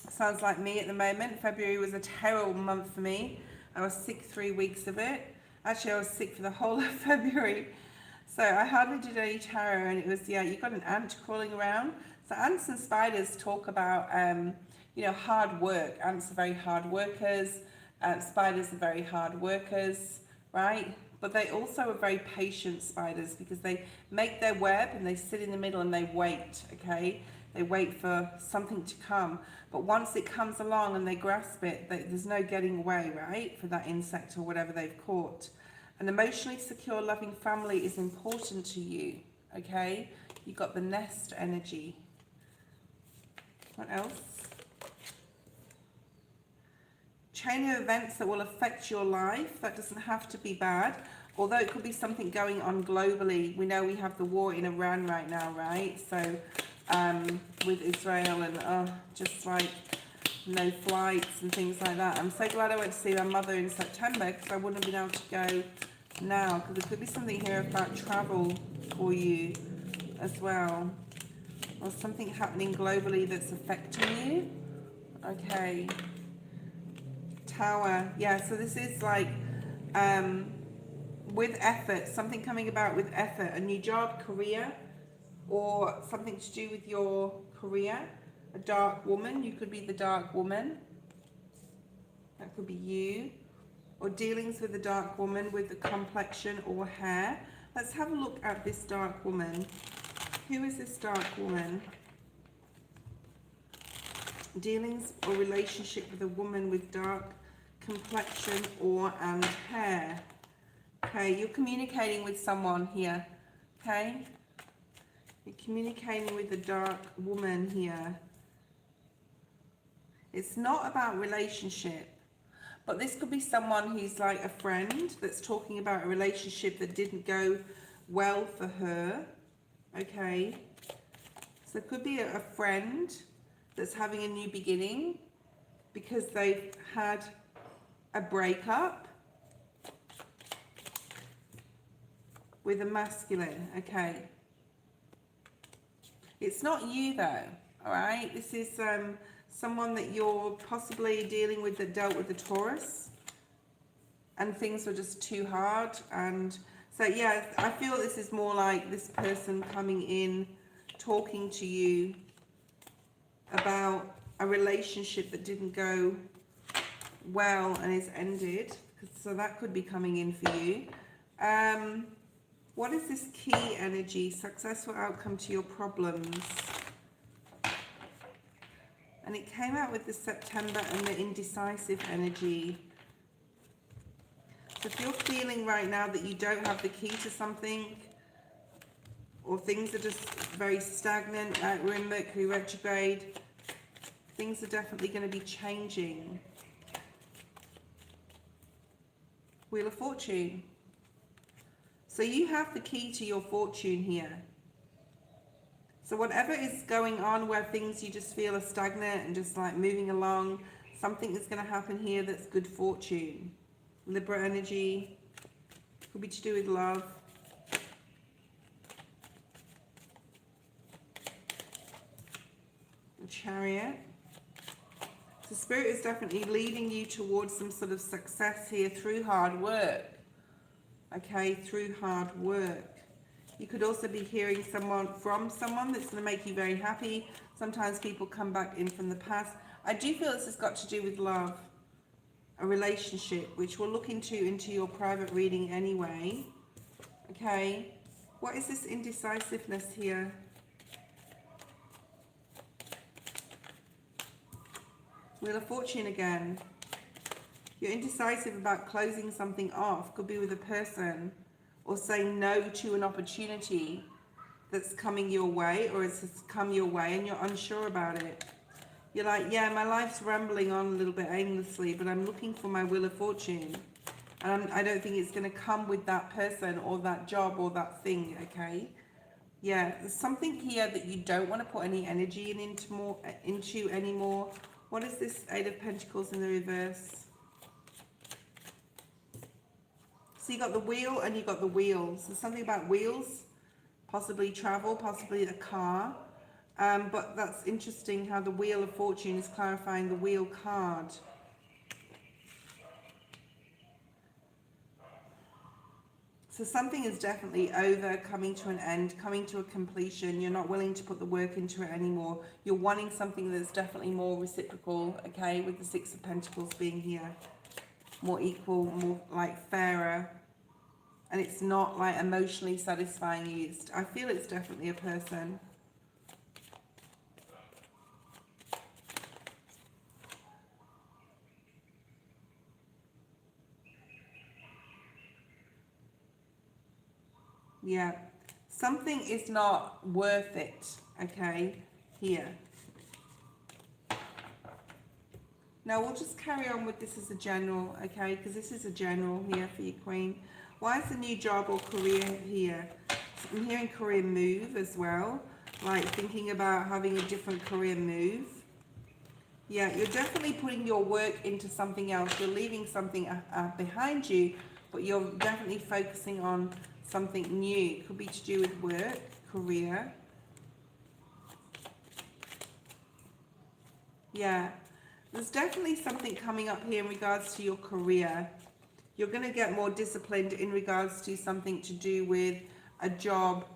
Sounds like me at the moment. February was a terrible month for me. I was sick 3 weeks of it. Actually, I was sick for the whole of February. So I hardly did any tarot, and it was, yeah, you got an ant crawling around. So ants and spiders talk about, you know, hard work. Ants are very hard workers. Spiders are very hard workers, right? But they also are very patient spiders because they make their web and they sit in the middle and they wait, okay? They wait for something to come. But once it comes along and they grasp it, there's no getting away, right? For that insect or whatever they've caught. An emotionally secure, loving family is important to you, okay? You've got the nest energy. What else? Chain of events that will affect your life. That doesn't have to be bad, although it could be something going on globally. We know we have the war in Iran right now, right? So with Israel and just like no flights and things like that. I'm so glad I went to see my mother in September because I wouldn't have been able to go now, because there could be something here about travel for you as well, or something happening globally that's affecting you. Okay. Tower. Yeah, so this is like with effort, something coming about with effort, a new job, career, or something to do with your career. A dark woman, you could be the dark woman. That could be you. Or dealings with a dark woman with the complexion or hair. Let's have a look at this dark woman. Who is this dark woman? Dealings or relationship with a woman with dark complexion and hair. Okay, you're communicating with someone here. Okay? You're communicating with a dark woman here. It's not about relationship, but this could be someone who's like a friend that's talking about a relationship that didn't go well for her. Okay? So it could be a friend that's having a new beginning because they've had a breakup with a masculine. Okay? It's not you though, all right? This is someone that you're possibly dealing with that dealt with the Taurus and things were just too hard. And so, yeah, I feel this is more like this person coming in, talking to you about a relationship that didn't go well and is ended. So that could be coming in for you. What is this key energy? Successful outcome to your problems. And it came out with the September and the indecisive energy. So if you're feeling right now that you don't have the key to something, or things are just very stagnant, like we're in Mercury retrograde, things are definitely going to be changing. Wheel of Fortune. So you have the key to your fortune here. So whatever is going on where things you just feel are stagnant and just like moving along, something is going to happen here that's good fortune. Libra energy, could be to do with love. The Chariot. The Spirit is definitely leading you towards some sort of success here through hard work. Okay, through hard work. You could also be hearing from someone that's going to make you very happy. Sometimes people come back in from the past. I do feel this has got to do with love, a relationship, which we'll look into your private reading anyway. Okay, What is this indecisiveness here? Wheel of Fortune again. You're indecisive about closing something off. Could be with a person, or saying no to an opportunity that's coming your way, or it's come your way and you're unsure about it. You're like, yeah, my life's rambling on a little bit aimlessly, but I'm looking for my Wheel of Fortune. And I don't think it's going to come with that person or that job or that thing, okay? Yeah, there's something here that you don't want to put any energy into anymore. What is this Eight of Pentacles in the reverse? So you got the wheel and you got the wheels. There's something about wheels, possibly travel, possibly a car. But that's interesting how the Wheel of Fortune is clarifying the wheel card. So something is definitely over, coming to an end, coming to a completion. You're not willing to put the work into it anymore. You're wanting something that's definitely more reciprocal, okay, with the Six of Pentacles being here. More equal, more like fairer. And it's not like emotionally satisfying you. I feel it's definitely a person. Yeah, something is not worth it, okay, here. Now we'll just carry on with this as a general, okay, because this is a general here for you, Queen. Why is the new job or career here? So I'm hearing career move as well, like thinking about having a different career move. Yeah, you're definitely putting your work into something else. You're leaving something behind you, but you're definitely focusing on something new. It could be to do with work, career. Yeah, there's definitely something coming up here in regards to your career. You're going to get more disciplined in regards to something to do with a job.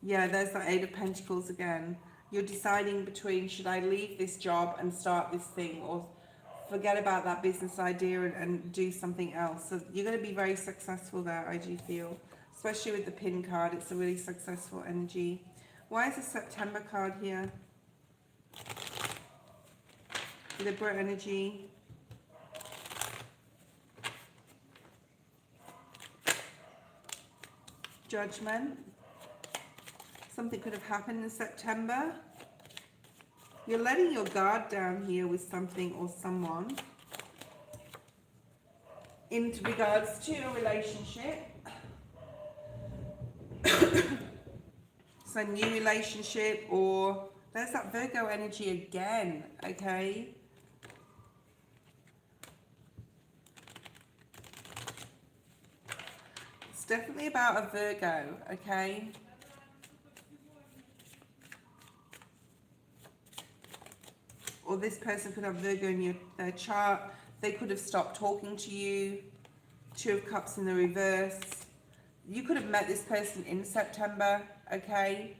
Yeah, there's that Eight of Pentacles again. You're deciding between, should I leave this job and start this thing, or forget about that business idea and do something else. So you're going to be very successful there, I do feel. Especially with the pin card, it's a really successful energy. Why is the September card here? Libra energy. Judgment. Something could have happened in September. You're letting your guard down here with something or someone in regards to a relationship. So new relationship, or there's that Virgo energy again, okay? It's definitely about a Virgo, okay? Or this person could have Virgo in their chart. They could have stopped talking to you. Two of Cups in the reverse. You could have met this person in September, okay?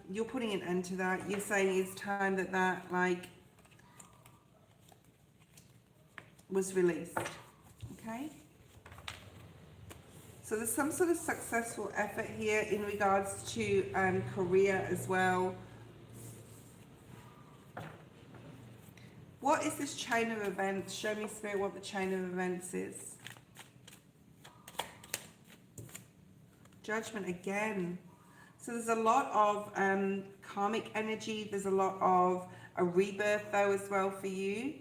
You're putting an end to that. You're saying it's time that like was released, okay? So there's some sort of successful effort here in regards to career as well. What is this chain of events? Show me, Spirit, what the chain of events is. Judgment again. So there's a lot of karmic energy. There's a lot of a rebirth though as well for you.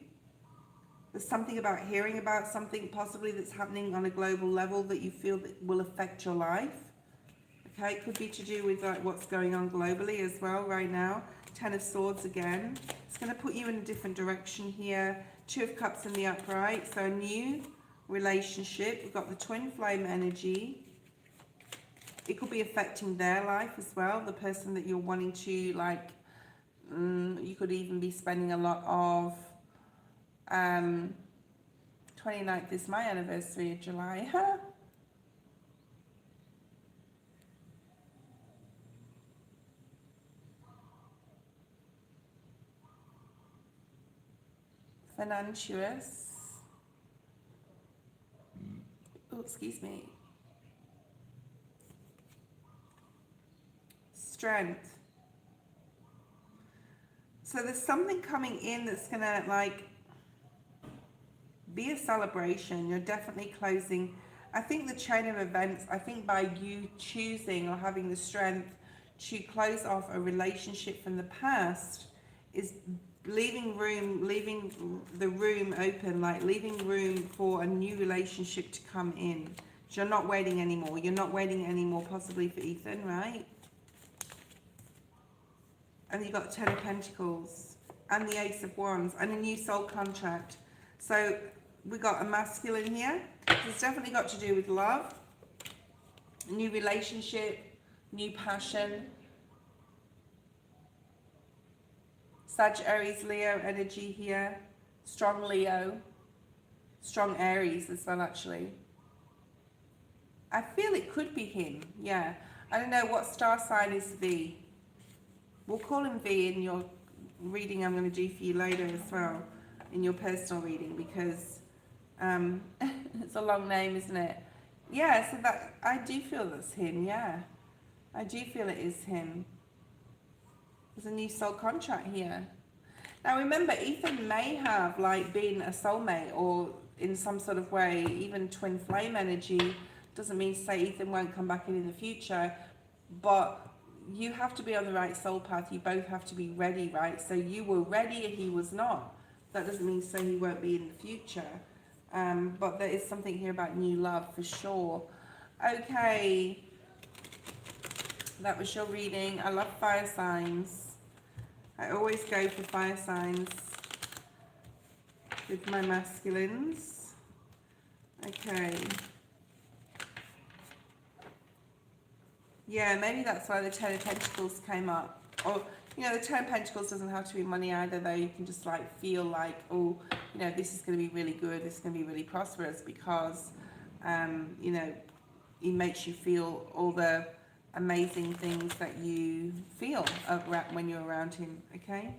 There's something about hearing about something possibly that's happening on a global level that you feel that will affect your life. Okay, it could be to do with like what's going on globally as well right now. Ten of Swords again. It's going to put you in a different direction here. Two of Cups in the upright. So a new relationship. We've got the twin flame energy. It could be affecting their life as well. The person that you're wanting to like, you could even be spending a lot of, 29th is my anniversary of July. Financious. Oh, excuse me. strength. So there's something coming in that's gonna like be a celebration. You're definitely closing. I think the chain of events, I think by you choosing or having the strength to close off a relationship from the past is leaving the room open, like leaving room for a new relationship to come in. So you're not waiting anymore. You're not waiting anymore, possibly for Ethan, right? And you've got 10 of Pentacles and the Ace of Wands and a new soul contract. So we got a masculine here. It's definitely got to do with love, new relationship, new passion. Sag, Aries, Leo energy here. Strong Leo. Strong Aries as well, actually. I feel it could be him, yeah. I don't know what star sign is V. We'll call him V in your reading I'm going to do for you later as well, in your personal reading, because it's a long name, isn't it? Yeah, so that I do feel that's him, yeah. I do feel it is him. There's a new soul contract here. Now remember, Ethan may have like been a soulmate or in some sort of way, even twin flame energy. Doesn't mean to say Ethan won't come back in the future, but you have to be on the right soul path. You both have to be ready, right? So you were ready and he was not. That doesn't mean to say he won't be in the future. But there is something here about new love for sure. Okay. That was your reading. I love fire signs. I always go for fire signs with my masculines. Okay. Yeah, maybe that's why the 10 of Pentacles came up. Or, you know, the 10 of Pentacles doesn't have to be money either, though. You can just like feel like, oh, you know, this is going to be really good. This is going to be really prosperous because, you know, it makes you feel all the amazing things that you feel when you're around him, okay?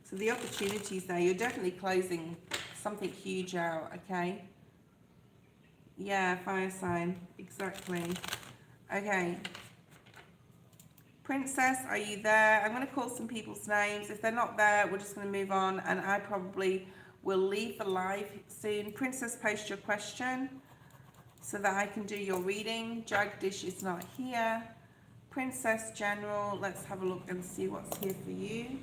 So the opportunities there, you're definitely closing something huge out, okay? Yeah, fire sign, exactly. Okay. Princess, are you there? I'm going to call some people's names. If they're not there, we're just going to move on, and I probably will leave the live soon. Princess, post your question so that I can do your reading. Jagdish is not here. Princess General, let's have a look and see what's here for you.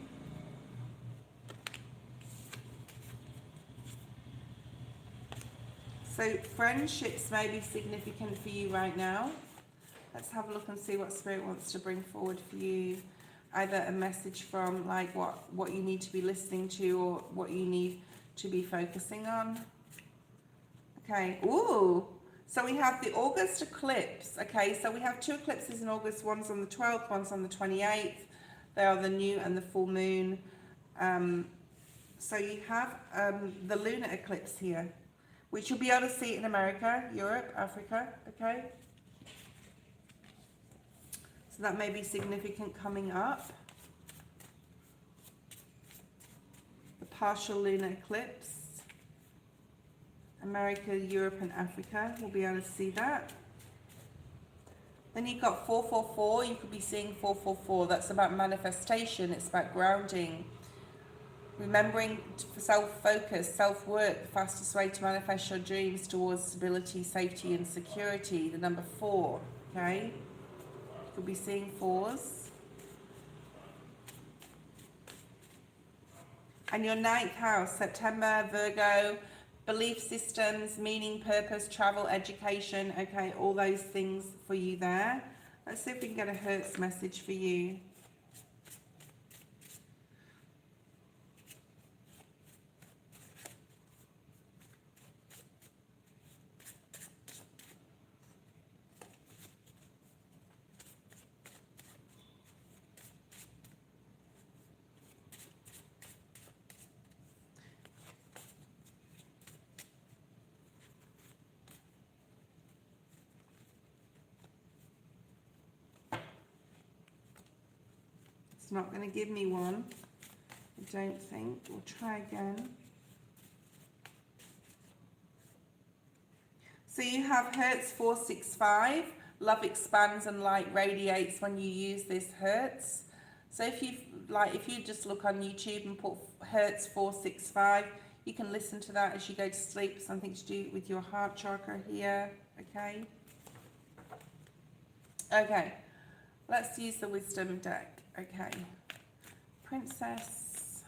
So friendships may be significant for you right now. Let's have a look and see what Spirit wants to bring forward for you. Either a message from like what you need to be listening to or what you need to be focusing on. Okay, ooh. So we have the August eclipse. Okay, so we have two eclipses in August. One's on the 12th, one's on the 28th. They are the new and the full moon. So you have the lunar eclipse here, which you'll be able to see in America, Europe, Africa, okay? So that may be significant coming up. The partial lunar eclipse. America, Europe and Africa, we'll be able to see that. Then you've got 444, you could be seeing 444. That's about manifestation, it's about grounding. Remembering for self-focus, self-work, the fastest way to manifest your dreams towards stability, safety and security. The number 4, okay? You could be seeing 4s. And your 9th house, September, Virgo, belief systems, meaning, purpose, travel, education, okay, all those things for you there. Let's see if we can get a Hertz message for you. Not going to give me one, I don't think. We'll try again. So you have Hertz 465, love expands and light radiates when you use this hertz. So if you just look on YouTube and put hertz 465, you can listen to that as you go to sleep, something to do with your heart chakra here, okay? Okay, let's use the wisdom deck, okay? Princess.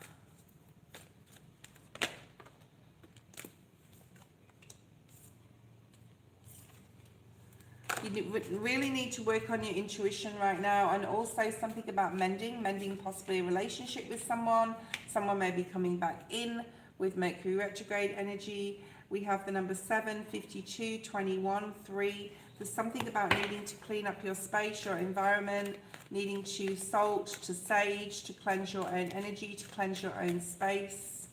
You really need to work on your intuition right now, and also something about mending possibly a relationship with someone. Someone may be coming back in with Mercury retrograde energy. We have the number 7, 52, 21, 3. There's something about needing to clean up your space, your environment, needing to salt, to sage, to cleanse your own energy, to cleanse your own space.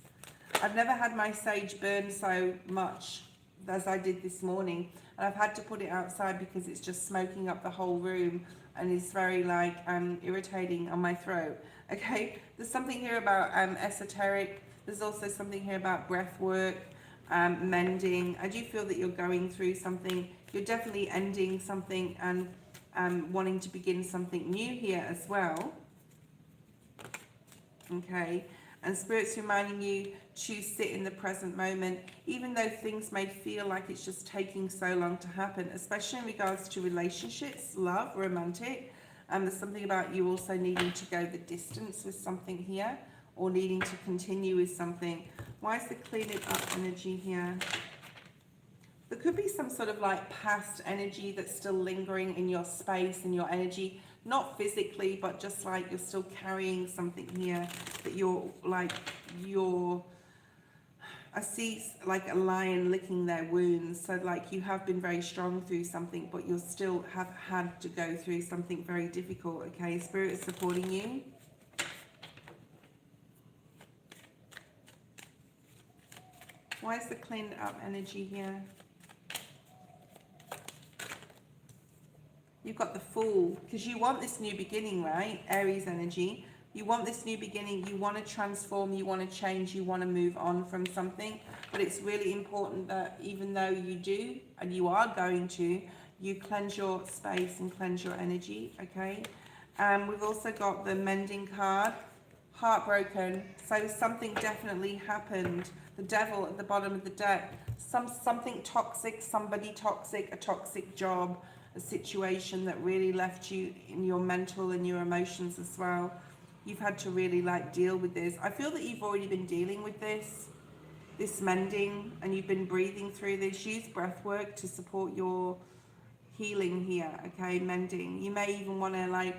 I've never had my sage burn so much as I did this morning. And I've had to put it outside because it's just smoking up the whole room and is very like irritating on my throat. Okay, there's something here about esoteric. There's also something here about breath work, mending. I do feel that you're going through something. You're definitely ending something and wanting to begin something new here as well. Okay, and Spirit's reminding you to sit in the present moment, even though things may feel like it's just taking so long to happen, especially in regards to relationships, love, romantic. There's something about you also needing to go the distance with something here, or needing to continue with something. Why is the clean it up energy here? There could be some sort of like past energy that's still lingering in your space and your energy, not physically, but just like you're still carrying something here that I see like a lion licking their wounds. So like you have been very strong through something, but you still have had to go through something very difficult. Okay, Spirit is supporting you. Why is the cleaned up energy here? You've got the Fool, because you want this new beginning, right? Aries energy. You want this new beginning. You want to transform. You want to change. You want to move on from something. But it's really important that even though you do, and you are going to, you cleanse your space and cleanse your energy, okay? We've also got the Mending card. Heartbroken. So something definitely happened. The Devil at the bottom of the deck. Something toxic, somebody toxic, a toxic job, a situation that really left you in your mental and your emotions as well. You've had to really like deal with this. I feel that you've already been dealing with this mending, and you've been breathing through this. Use breath work to support your healing here, okay? Mending. You may even want to like,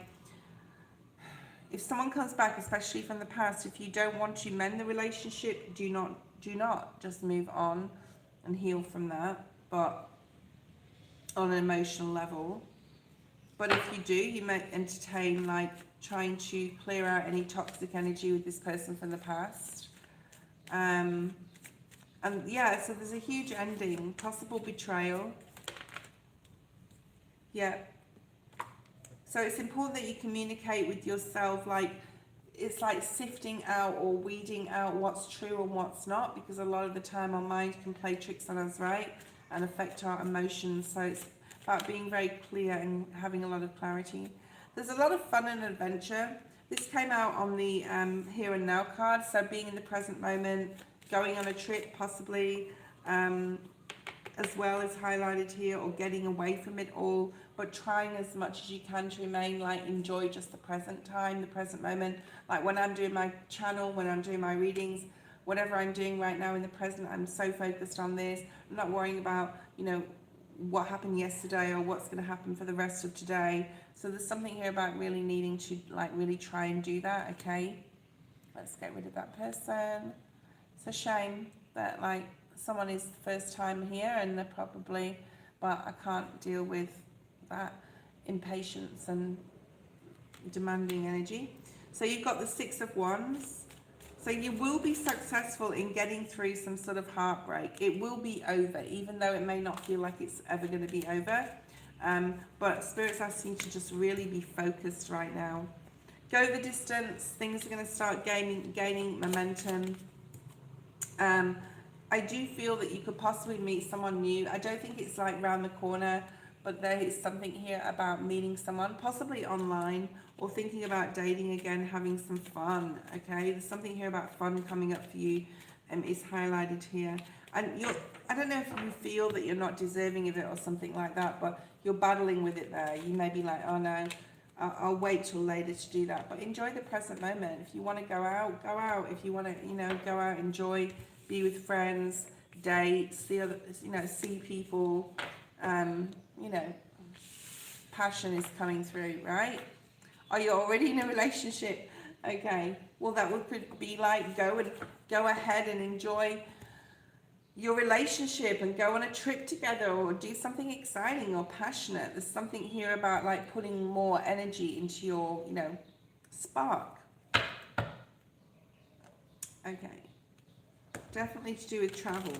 if someone comes back, especially from the past, if you don't want to mend the relationship, do not just move on and heal from that, but on an emotional level. But if you do, you might entertain like trying to clear out any toxic energy with this person from the past. And yeah, so there's a huge ending, possible betrayal. Yeah. So it's important that you communicate with yourself, like it's like sifting out or weeding out what's true and what's not, because a lot of the time our mind can play tricks on us, right? And affect our emotions. So it's about being very clear and having a lot of clarity. There's a lot of fun and adventure. This came out on the Here and Now card. So being in the present moment, going on a trip possibly, as well as highlighted here, or getting away from it all, but trying as much as you can to remain like enjoy just the present time, the present moment. Like when I'm doing my channel, when I'm doing my readings, whatever I'm doing right now in the present, I'm so focused on this. I'm not worrying about, you know, what happened yesterday or what's going to happen for the rest of today. So there's something here about really needing to like really try and do that, okay? Let's get rid of that person. It's a shame that like someone is the first time here and they're probably, but I can't deal with that impatience and demanding energy. So you've got the Six of Wands. So you will be successful in getting through some sort of heartbreak. It will be over, even though it may not feel like it's ever going to be over. But Spirit's asking you to just really be focused right now. Go the distance. Things are going to start gaining momentum. I do feel that you could possibly meet someone new. I don't think it's like round the corner, but there is something here about meeting someone, possibly online, or thinking about dating again, having some fun, okay? There's something here about fun coming up for you, is highlighted here. And I don't know if you feel that you're not deserving of it or something like that, but you're battling with it there. You may be like, oh no, I'll wait till later to do that. But enjoy the present moment. If you want to go out, go out. If you want to, go out, enjoy, be with friends, date, see other, see people, passion is coming through, right? Are you already in a relationship? Okay, well that would be like go ahead and enjoy your relationship and go on a trip together or do something exciting or passionate. There's something here about like putting more energy into your, spark. Okay, definitely to do with travel.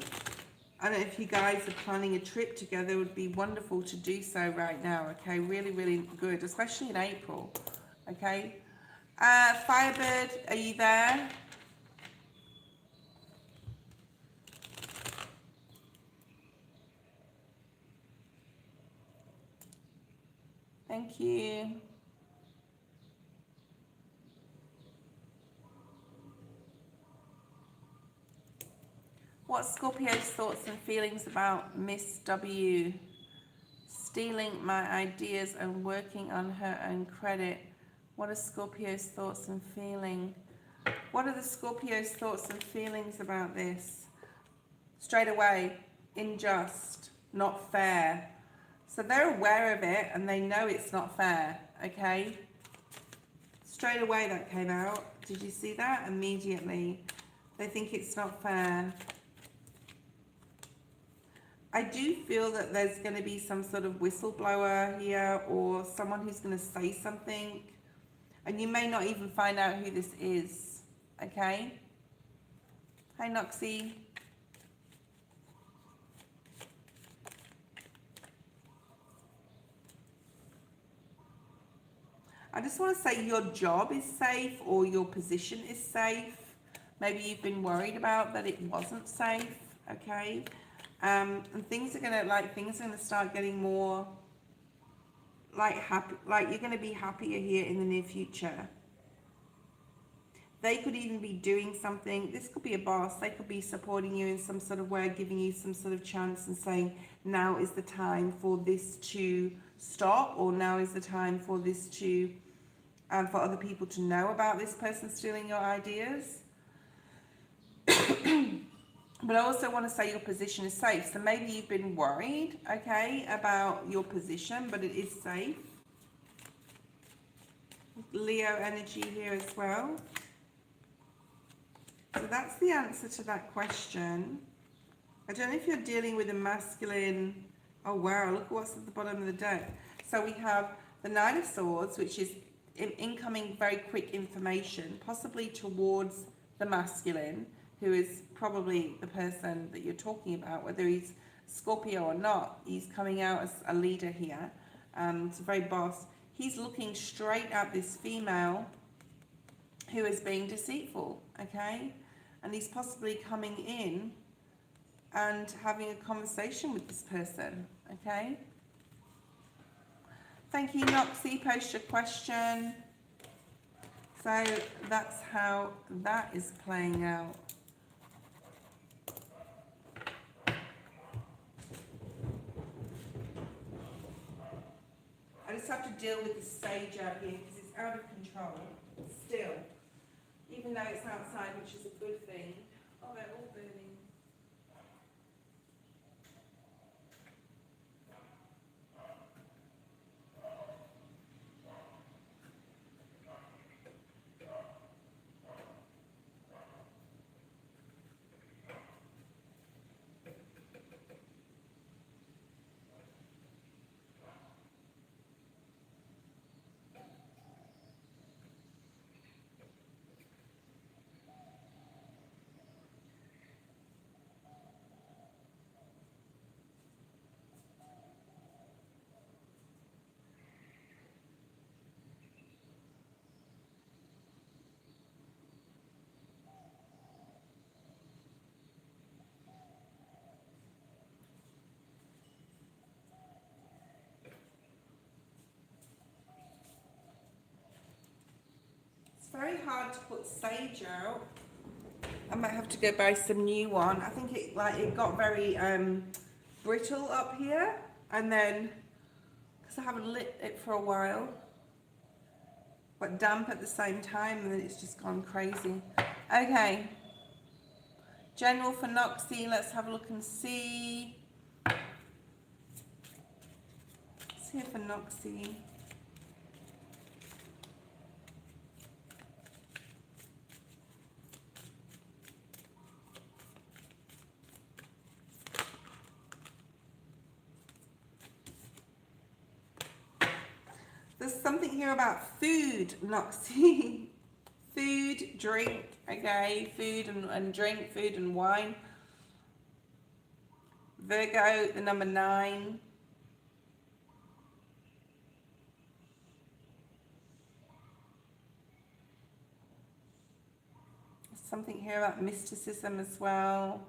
I don't know if you guys are planning a trip together, it would be wonderful to do so right now, okay? Really, really good, especially in April, okay? Firebird, are you there? Thank you. What's Scorpio's thoughts and feelings about Miss W stealing my ideas and working on her own credit? What are Scorpio's thoughts and feelings? What are the Scorpio's thoughts and feelings about this? Straight away, unjust, not fair. So they're aware of it and they know it's not fair, okay? Straight away that came out. Did you see that? Immediately. They think it's not fair. I do feel that there's going to be some sort of whistleblower here or someone who's going to say something. And you may not even find out who this is, okay? Hi, Noxie. I just want to say your job is safe or your position is safe. Maybe you've been worried about that it wasn't safe, okay? And things are gonna start getting more happy, you're gonna be happier here in the near future. They could even be doing something. This could be a boss. They could be supporting you in some sort of way, giving you some sort of chance and saying, now is the time for this to stop, or now is the time for this to, for other people to know about this person stealing your ideas. But I also want to say your position is safe. So maybe you've been worried, okay, about your position, but it is safe. Leo energy here as well. So that's the answer to that question. I don't know if you're dealing with a masculine. Oh wow, look what's at the bottom of the deck. So we have the Knight of Swords, which is incoming very quick information, possibly towards the masculine, who is probably the person that you're talking about, whether he's Scorpio or not. He's coming out as a leader here. It's a very boss. He's looking straight at this female who is being deceitful, okay? And he's possibly coming in and having a conversation with this person, okay? Thank you, Noxie. Post your question. So that's how that is playing out. I just have to deal with the sage out here because it's out of control still. Even though it's outside, which is a good thing. Oh, they're all burning. very hard to put sage out. I might have to go buy some new one. I think it got very brittle up here, and then because I haven't lit it for a while, but damp at the same time, and then it's just gone crazy. Okay, general for Noxie. Let's have a look and see. Let's see for Noxie. There's something here about food, Noxie. Food, drink, okay, food and drink, food and wine. Virgo, the number 9. There's something here about mysticism as well.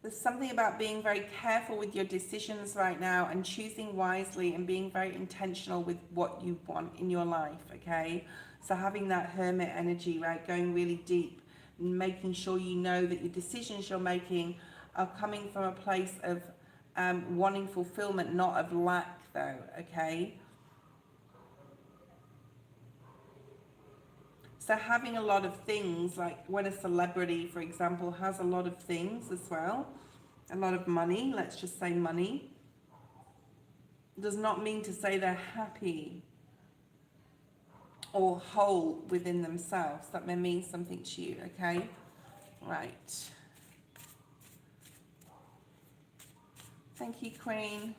There's something about being very careful with your decisions right now and choosing wisely and being very intentional with what you want in your life, okay? So having that hermit energy, right, going really deep and making sure you know that your decisions you're making are coming from a place of wanting fulfillment, not of lack though, okay? So having a lot of things, like when a celebrity, for example, has a lot of things as well, a lot of money, let's just say money, does not mean to say they're happy or whole within themselves. That may mean something to you, okay? Right. Thank you, Queen.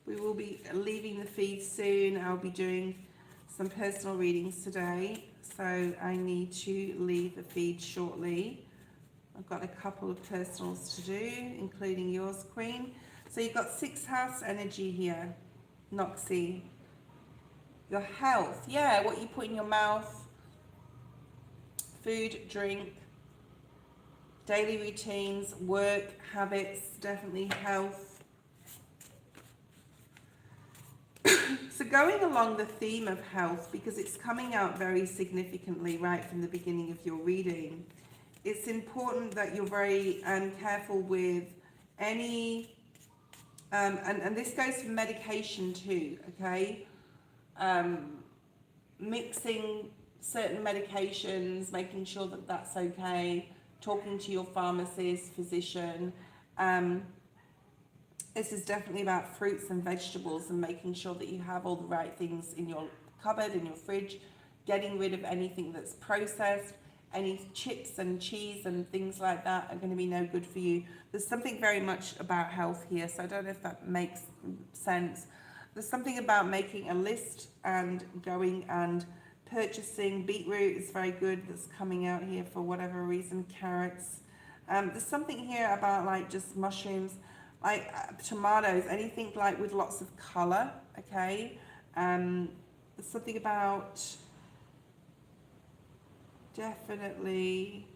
We will be leaving the feed soon. I'll be doing some personal readings today, so I need to leave the feed shortly. I've got a couple of personals to do, including yours, Queen. So you've got 6th house energy here, Noxie. Your health, yeah, what you put in your mouth, food, drink, daily routines, work, habits, definitely health. So going along the theme of health, because it's coming out very significantly right from the beginning of your reading, it's important that you're very careful with any, and this goes for medication too, okay? Mixing certain medications, making sure that that's okay, talking to your pharmacist, physician. This is definitely about fruits and vegetables and making sure that you have all the right things in your cupboard, in your fridge, getting rid of anything that's processed. Any chips and cheese and things like that are going to be no good for you. There's something very much about health here, so I don't know if that makes sense. There's something about making a list and going and purchasing. Beetroot is very good, that's coming out here for whatever reason. Carrots. There's something here about like just mushrooms, like tomatoes, anything like with lots of colour, okay? There's something about definitely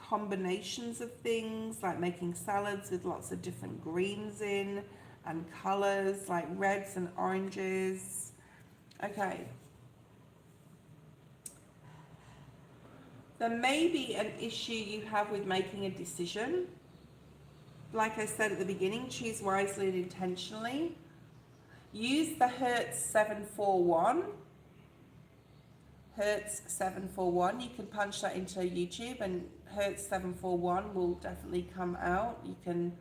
combinations of things, like making salads with lots of different greens in and colours, like reds and oranges. Okay. There may be an issue you have with making a decision. Like I said at the beginning, choose wisely and intentionally. Use the Hertz 741. Hertz 741. You can punch that into YouTube and Hertz 741 will definitely come out. You can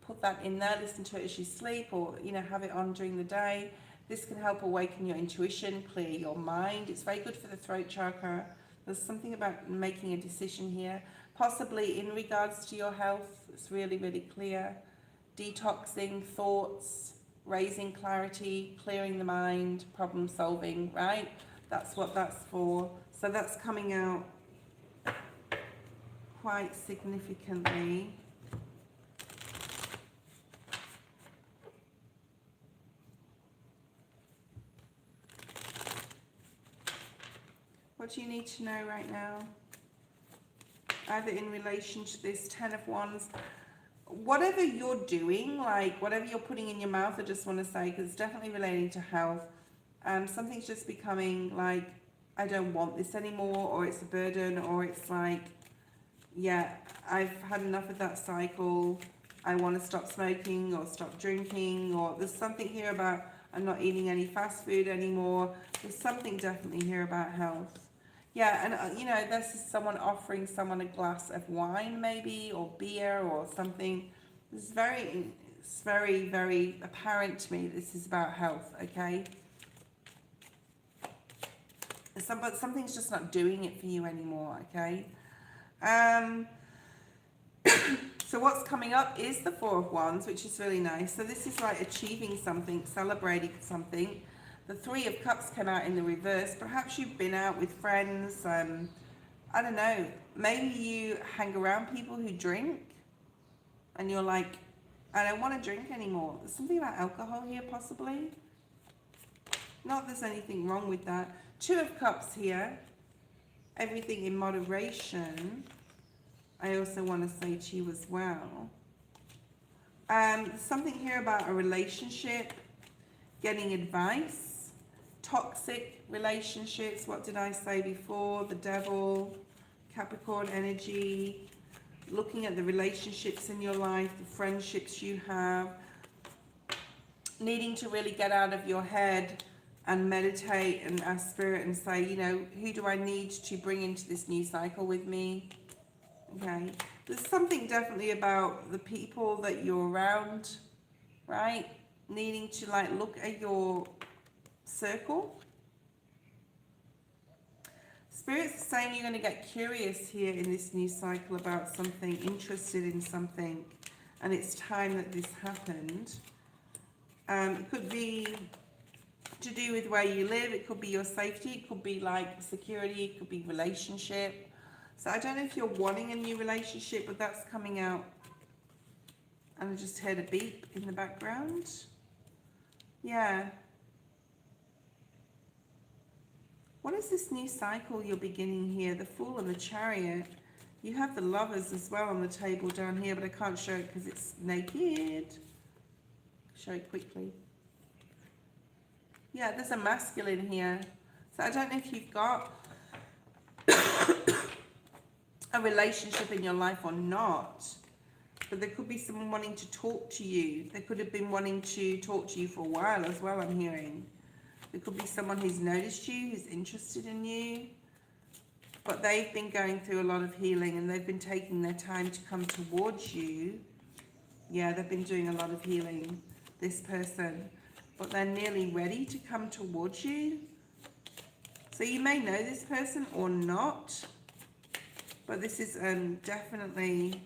put that in there, listen to it as you sleep, or have it on during the day. This can help awaken your intuition, clear your mind. It's very good for the throat chakra. There's something about making a decision here, possibly in regards to your health. It's really, really clear. Detoxing thoughts, raising clarity, clearing the mind, problem solving, right? That's what that's for. So that's coming out quite significantly. What do you need to know right now? Either in relation to this 10 of Wands whatever you're doing, like whatever you're putting in your mouth, I just want to say, because it's definitely relating to health, something's just becoming like, I don't want this anymore, or it's a burden, or it's like, yeah, I've had enough of that cycle. I want to stop smoking or stop drinking, or there's something here about I'm not eating any fast food anymore. There's something definitely here about health. Yeah, and you know, this is someone offering someone a glass of wine maybe, or beer or something. It's very, very apparent to me this is about health, okay? But something's just not doing it for you anymore, okay? So what's coming up is the Four of Wands, which is really nice. So this is like achieving something, celebrating something. The Three of Cups came out in the reverse. Perhaps you've been out with friends. I don't know. Maybe you hang around people who drink and you're like, I don't want to drink anymore. There's something about alcohol here, possibly. Not that there's anything wrong with that. Two of Cups here. Everything in moderation. I also want to say to you as well. Something here about a relationship, getting advice, toxic relationships. What did I say before? The Devil, Capricorn energy, looking at the relationships in your life, the friendships you have, needing to really get out of your head and meditate and ask spirit and say, you know, who do I need to bring into this new cycle with me? Okay, there's something definitely about the people that you're around, right? Needing to like look at your circle. Spirit's saying you're going to get curious here in this new cycle about something, interested in something, and it's time that this happened. It could be to do with where you live, it could be your safety, it could be like security, it could be relationship. So I don't know if you're wanting a new relationship, but that's coming out. And I just heard a beep in the background. Yeah. What is this new cycle you're beginning here? The Fool and the Chariot. You have the Lovers as well on the table down here, but I can't show it because it's naked. Show it quickly. Yeah, there's a masculine here. So I don't know if you've got a relationship in your life or not, but there could be someone wanting to talk to you. They could have been wanting to talk to you for a while as well, I'm hearing. There could be someone who's noticed you, who's interested in you, but they've been going through a lot of healing and they've been taking their time to come towards you. Yeah, they've been doing a lot of healing, this person, but they're nearly ready to come towards you. So you may know this person or not, but this is definitely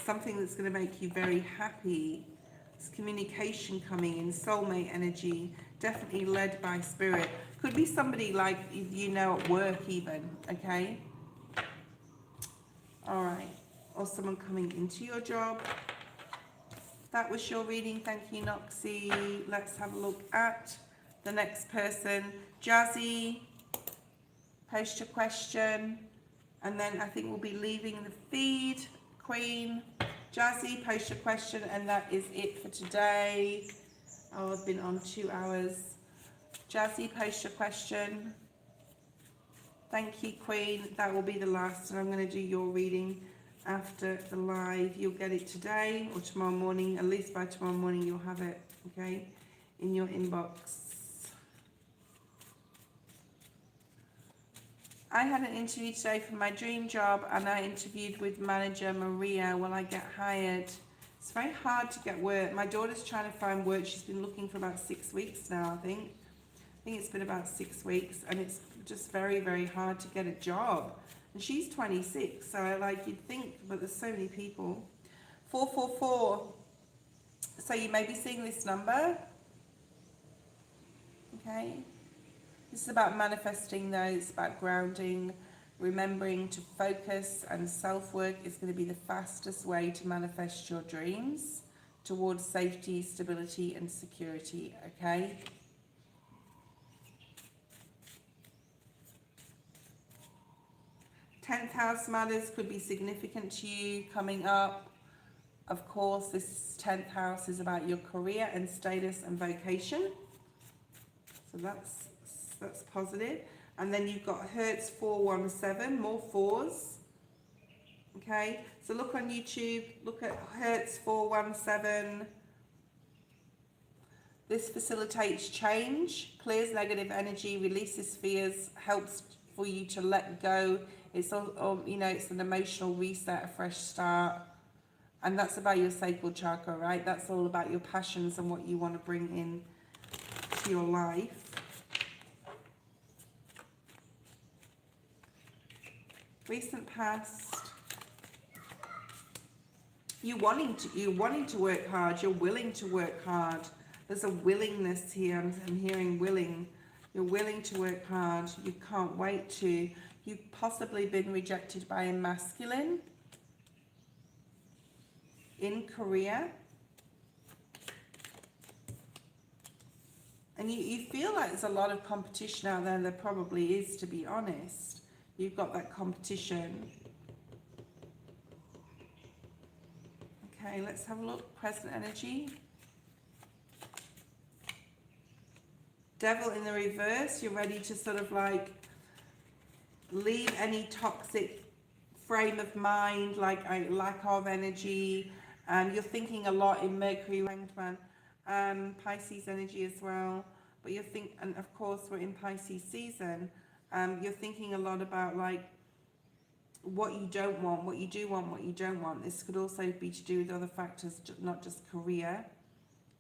something that's going to make you very happy. There's communication coming in, soulmate energy, definitely led by spirit. Could be somebody like you know at work even, okay? All right. Or someone coming into your job. That was your reading. Thank you, Noxie. Let's have a look at the next person. Jazzy, post your question. And then I think we'll be leaving the feed. Queen, Jazzy, post your question. And that is it for today. Oh, I've been on 2 hours. Jazzy, post your question. Thank you, Queen. That will be the last. And I'm going to do your reading after the live. You'll get it today or tomorrow morning. At least by tomorrow morning you'll have it, okay, in your inbox. I had an interview today for my dream job and I interviewed with manager Maria. Will I get hired? It's very hard to get work. My daughter's trying to find work. She's been looking for about 6 weeks now, I think. I think it's been about 6 weeks and it's just very, very hard to get a job. And she's 26, so like you'd think, but there's so many people. 444. So you may be seeing this number. Okay. This is about manifesting though. It's about grounding, remembering to focus, and self-work is going to be the fastest way to manifest your dreams towards safety, stability, and security. Okay. 10th house matters could be significant to you coming up. Of course, this 10th house is about your career and status and vocation. So that's positive. And then you've got Hertz 417, more fours. Okay, so look on YouTube, look at Hertz 417. This facilitates change, clears negative energy, releases fears, helps for you to let go. It's all, you know, it's an emotional reset, a fresh start. And that's about your sacral chakra, right? That's all about your passions and what you want to bring in to your life. Recent past. You're wanting to work hard. You're willing to work hard. There's a willingness here. I'm hearing willing. You're willing to work hard. You can't wait to. You've possibly been rejected by a masculine in Korea. And you feel like there's a lot of competition out there. There probably is, to be honest. You've got that competition. Okay, let's have a look. Present energy. Devil in the reverse. You're ready to sort of like leave any toxic frame of mind, like a lack of energy. You're thinking a lot in Mercury, Hangman, Pisces energy as well. But you're and of course we're in Pisces season. You're thinking a lot about like what you don't want, what you do want, what you don't want. This could also be to do with other factors, not just career.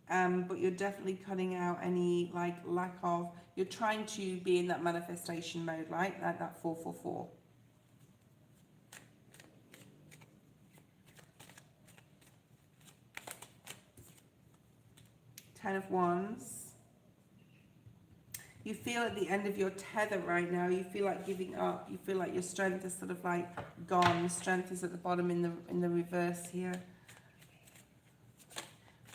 But you're definitely cutting out any like lack of. You're trying to be in that manifestation mode, right? Like that 444. Ten of Wands. You feel at the end of your tether right now. You feel like giving up. You feel like your strength is sort of like gone. Strength is at the bottom in the reverse here.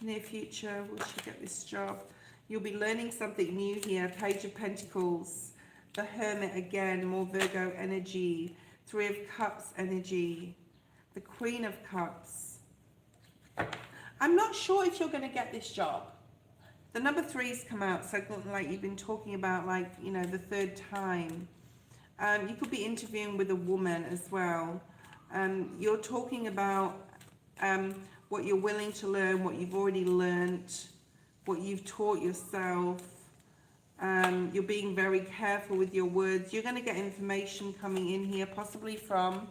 Near future, will she get this job? You'll be learning something new here. Page of Pentacles. The Hermit again. More Virgo energy. Three of Cups energy. The Queen of Cups. I'm not sure if you're going to get this job. The number 3's come out, so like you've been talking about, like, you know, the third time. You could be interviewing with a woman as well. You're talking about what you're willing to learn, what you've already learnt, what you've taught yourself. You're being very careful with your words. You're going to get information coming in here, possibly from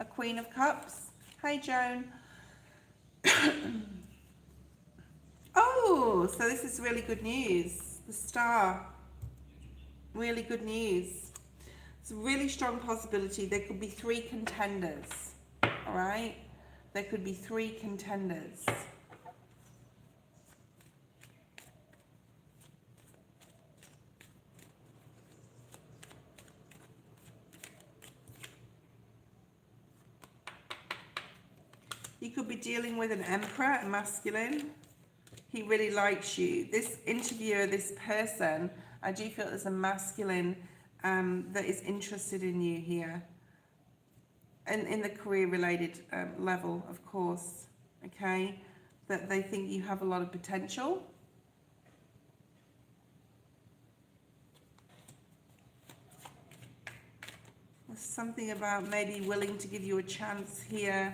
a Queen of Cups. Hey, Joan. Oh, so this is really good news. The Star. Really good news. It's a really strong possibility. There could be 3 contenders. All right? There could be 3 contenders. You could be dealing with an Emperor, a masculine. He really likes you. This interviewer, this person, I do feel there's a masculine that is interested in you here. And in the career-related level, of course, okay? That they think you have a lot of potential. There's something about maybe willing to give you a chance here.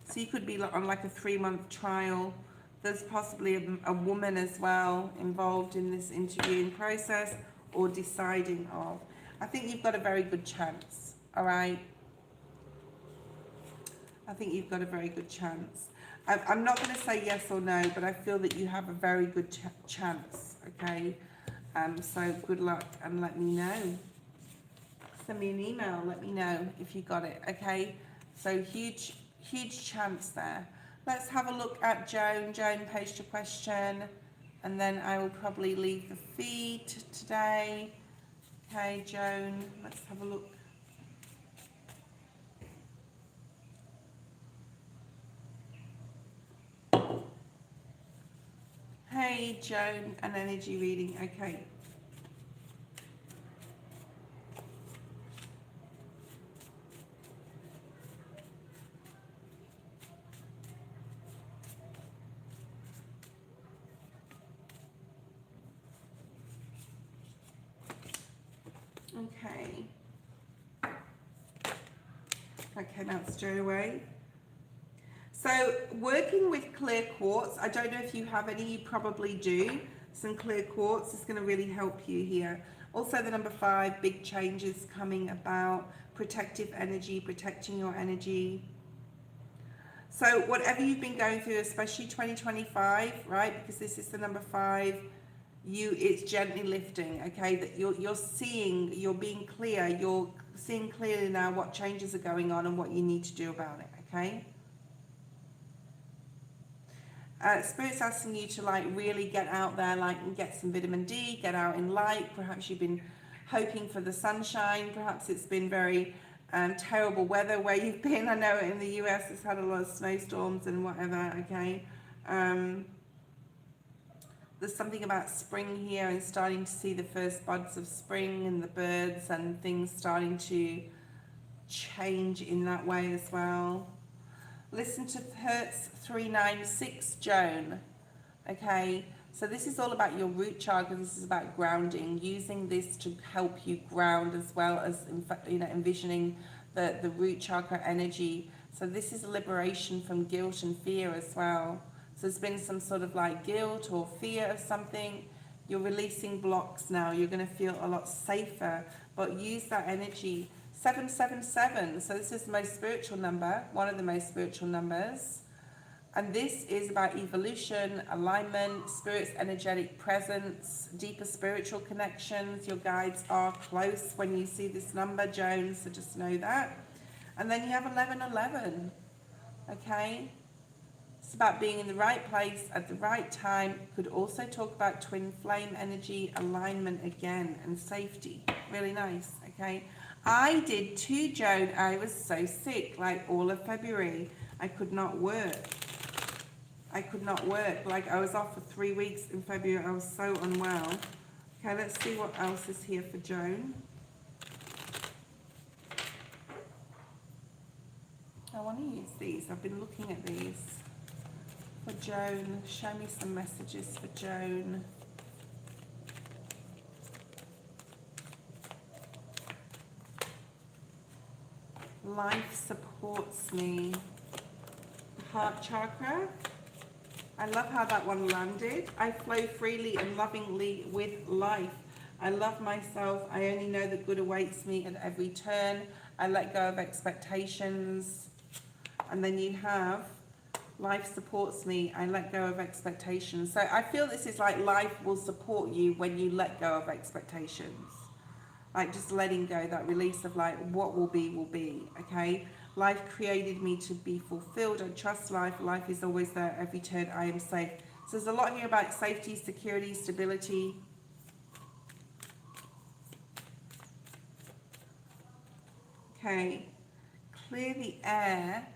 So you could be on like a 3-month trial. There's possibly a woman as well involved in this interviewing process or deciding of. I think you've got a very good chance, all right? I think you've got a very good chance. I'm not going to say yes or no, but I feel that you have a very good chance, okay? So good luck and let me know. Send me an email, let me know if you got it, okay? So huge chance there. Let's have a look at Joan. Joan posed a question, and then I will probably leave the feed today. Okay, Joan, let's have a look. Hey, Joan, an energy reading. Okay. Okay. Okay, that's straight away. So working with clear quartz, I don't know if you have any, you probably do. Some clear quartz is going to really help you here. Also the number 5, big changes coming about, protective energy, protecting your energy. So whatever you've been going through, especially 2025, right? Because this is the number 5, it's gently lifting, okay? That you're seeing, you're being clear, you're seeing clearly now what changes are going on and what you need to do about it, okay? Spirit's asking you to like really get out there, like and get some vitamin D, get out in light. Perhaps you've been hoping for the sunshine. Perhaps it's been very terrible weather where you've been. I know in the US it's had a lot of snowstorms and whatever, okay? There's something about spring here and starting to see the first buds of spring and the birds and things starting to change in that way as well. Listen to Hertz 396, Joan. Okay, so this is all about your root chakra. This is about grounding, using this to help you ground as well as, envisioning the root chakra energy. So this is a liberation from guilt and fear as well. So there's been some sort of like guilt or fear of something. You're releasing blocks now. You're going to feel a lot safer, but use that energy. 777, so this is the most spiritual number, one of the most spiritual numbers. And this is about evolution, alignment, spirit's energetic presence, deeper spiritual connections. Your guides are close when you see this number, Joan, so just know that. And then you have 1111, okay? It's about being in the right place at the right time. Could also talk about twin flame energy, alignment again, and safety. Really nice, okay? I did too, Joan. I was so sick, like all of February. I could not work. Like I was off for 3 weeks in February. I was so unwell. Okay, let's see what else is here for Joan. I want to use these. I've been looking at these. For Joan, show me some messages for Joan. Life supports me. Heart chakra. I love how that one landed. I flow freely and lovingly with life. I love myself. I only know that good awaits me at every turn. I let go of expectations. And then you have life supports me. I let go of expectations. So I feel this is like life will support you when you let go of expectations. Like just letting go, that release of like what will be, okay? Life created me to be fulfilled. I trust life. Life is always there. Every turn I am safe. So there's a lot here about safety, security, stability. Okay. Clear the air.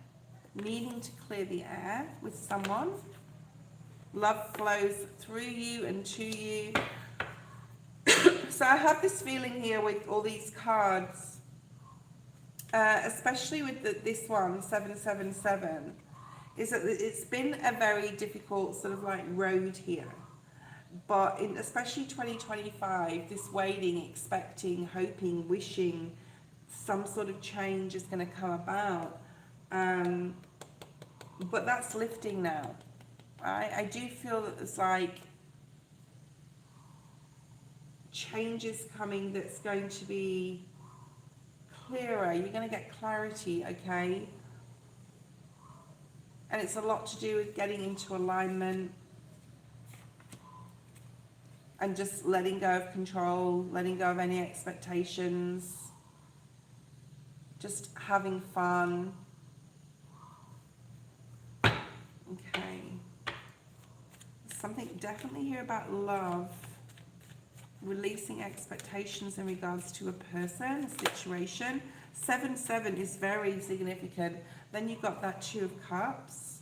Needing to clear the air with someone. Love flows through you and to you. So I have this feeling here with all these cards, especially with this one, 777, is that it's been a very difficult sort of like road here. But in especially 2025, this waiting, expecting, hoping, wishing some sort of change is going to come about. But that's lifting now. I do feel that there's like changes coming that's going to be clearer. You're going to get clarity, okay? And it's a lot to do with getting into alignment and just letting go of control, letting go of any expectations, just having fun. Okay. Something definitely here about love. Releasing expectations in regards to a person, a situation. 7-7 is very significant. Then you've got that 2 of Cups.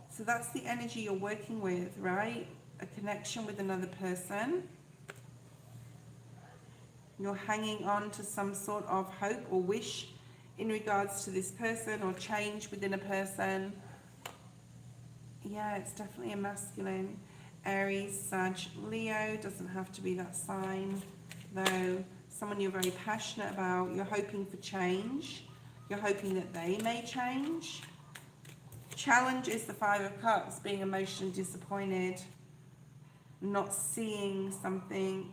So that's the energy you're working with, right? A connection with another person. You're hanging on to some sort of hope or wish in regards to this person or change within a person. Yeah, it's definitely a masculine. Aries, Sag, Leo, doesn't have to be that sign though. someone you're very passionate about, you're hoping for change, you're hoping that they may change. Challenge is the Five of Cups, being emotionally disappointed, not seeing something,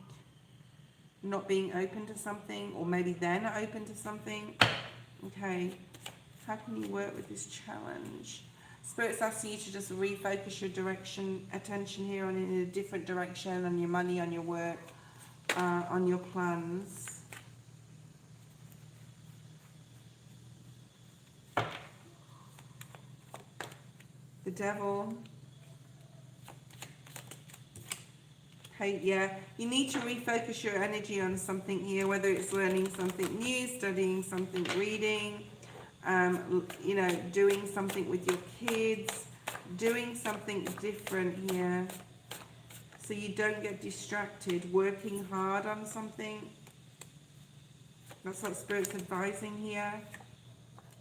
not being open to something, or maybe they're not open to something. Okay, how can you work with this challenge? Spirit's asking you to just refocus your attention here on in a different direction, on your money, on your work, on your plans. The Devil. Okay, yeah, you need to refocus your energy on something here, whether it's learning something new, studying something, reading, you know, doing something with your kids, doing something different here, so you don't get distracted, working hard on something. That's what Spirit's advising here.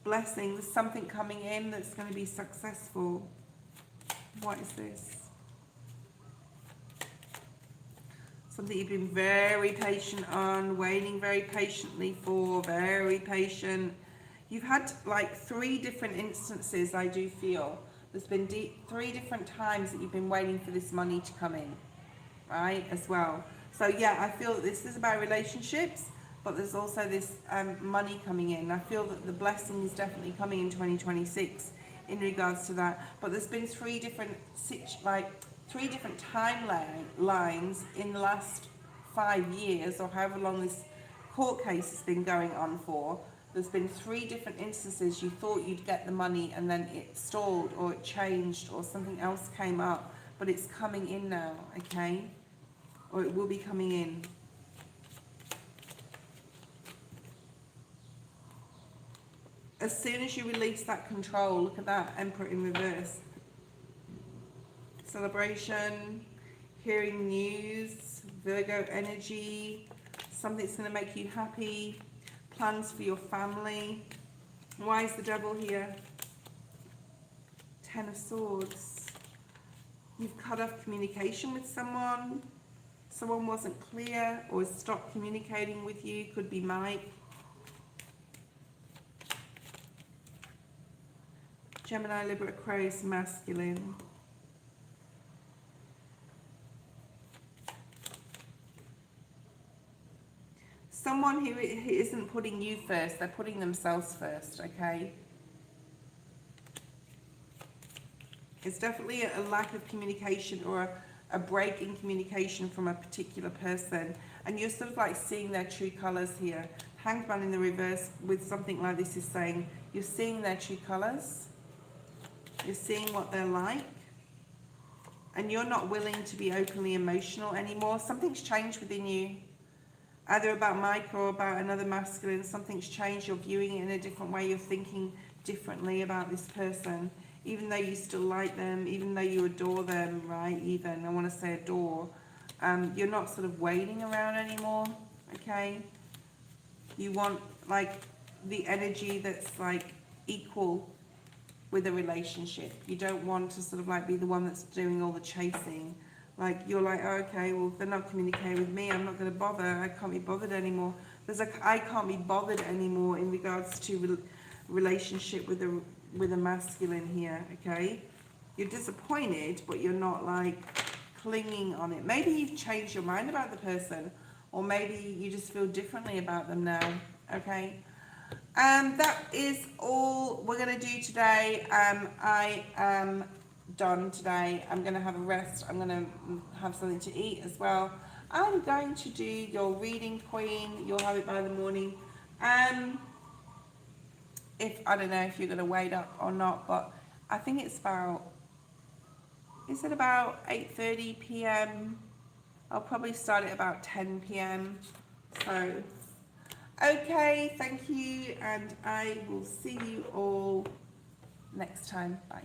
Blessing, there's something coming in that's going to be successful. What is this? Something you've been very patient on, waiting very patiently for, very patient. You've had like 3 different instances, I do feel. There's been 3 different times that you've been waiting for this money to come in, right, as well. So yeah, I feel that this is about relationships, but there's also this money coming in. I feel that the blessing is definitely coming in 2026 in regards to that. But there's been 3 different timelines in the last 5 years, or however long this court case has been going on for. There's been 3 different instances you thought you'd get the money and then it stalled or it changed or something else came up, but it's coming in now, okay? Or it will be coming in. As soon as you release that control, look at that, Emperor in reverse. Celebration, hearing news, Virgo energy, something's going to make you happy, plans for your family. Why is the Devil here? 10 of Swords. You've cut off communication with someone. Someone wasn't clear or has stopped communicating with you. Could be Mike. Gemini, Libra, Aquarius, masculine. Someone who isn't putting you first, they're putting themselves first, okay? It's definitely a lack of communication or a break in communication from a particular person. And you're sort of like seeing their true colours here. Hanged Man in the reverse with something like this is saying, you're seeing their true colours. You're seeing what they're like. And you're not willing to be openly emotional anymore. Something's changed within you. Either about Mike or about another masculine. Something's changed. You're viewing it in a different way. You're thinking differently about this person. Even though you still like them, even though you adore them, right? Even, I want to say adore. You're not sort of waiting around anymore, okay? You want, like, the energy that's, like, equal with a relationship. You don't want to sort of, like, be the one that's doing all the chasing. Like, you're like, oh, okay, well, if they're not communicating with me, I'm not going to bother. I can't be bothered anymore. There's like, I can't be bothered anymore in regards to relationship with a masculine here, okay? You're disappointed, but you're not, like, clinging on it. Maybe you've changed your mind about the person, or maybe you just feel differently about them now, okay? That is all we're going to do today. I am done today. I'm going to have a rest. I'm going to have something to eat as well. I'm going to do your reading, Queen. You'll have it by the morning. If I don't know if you're going to wait up or not, but I think it's about, is it about 8:30 p.m? I'll probably start at about 10 p.m. So, okay, thank you, and I will see you all next time. Bye.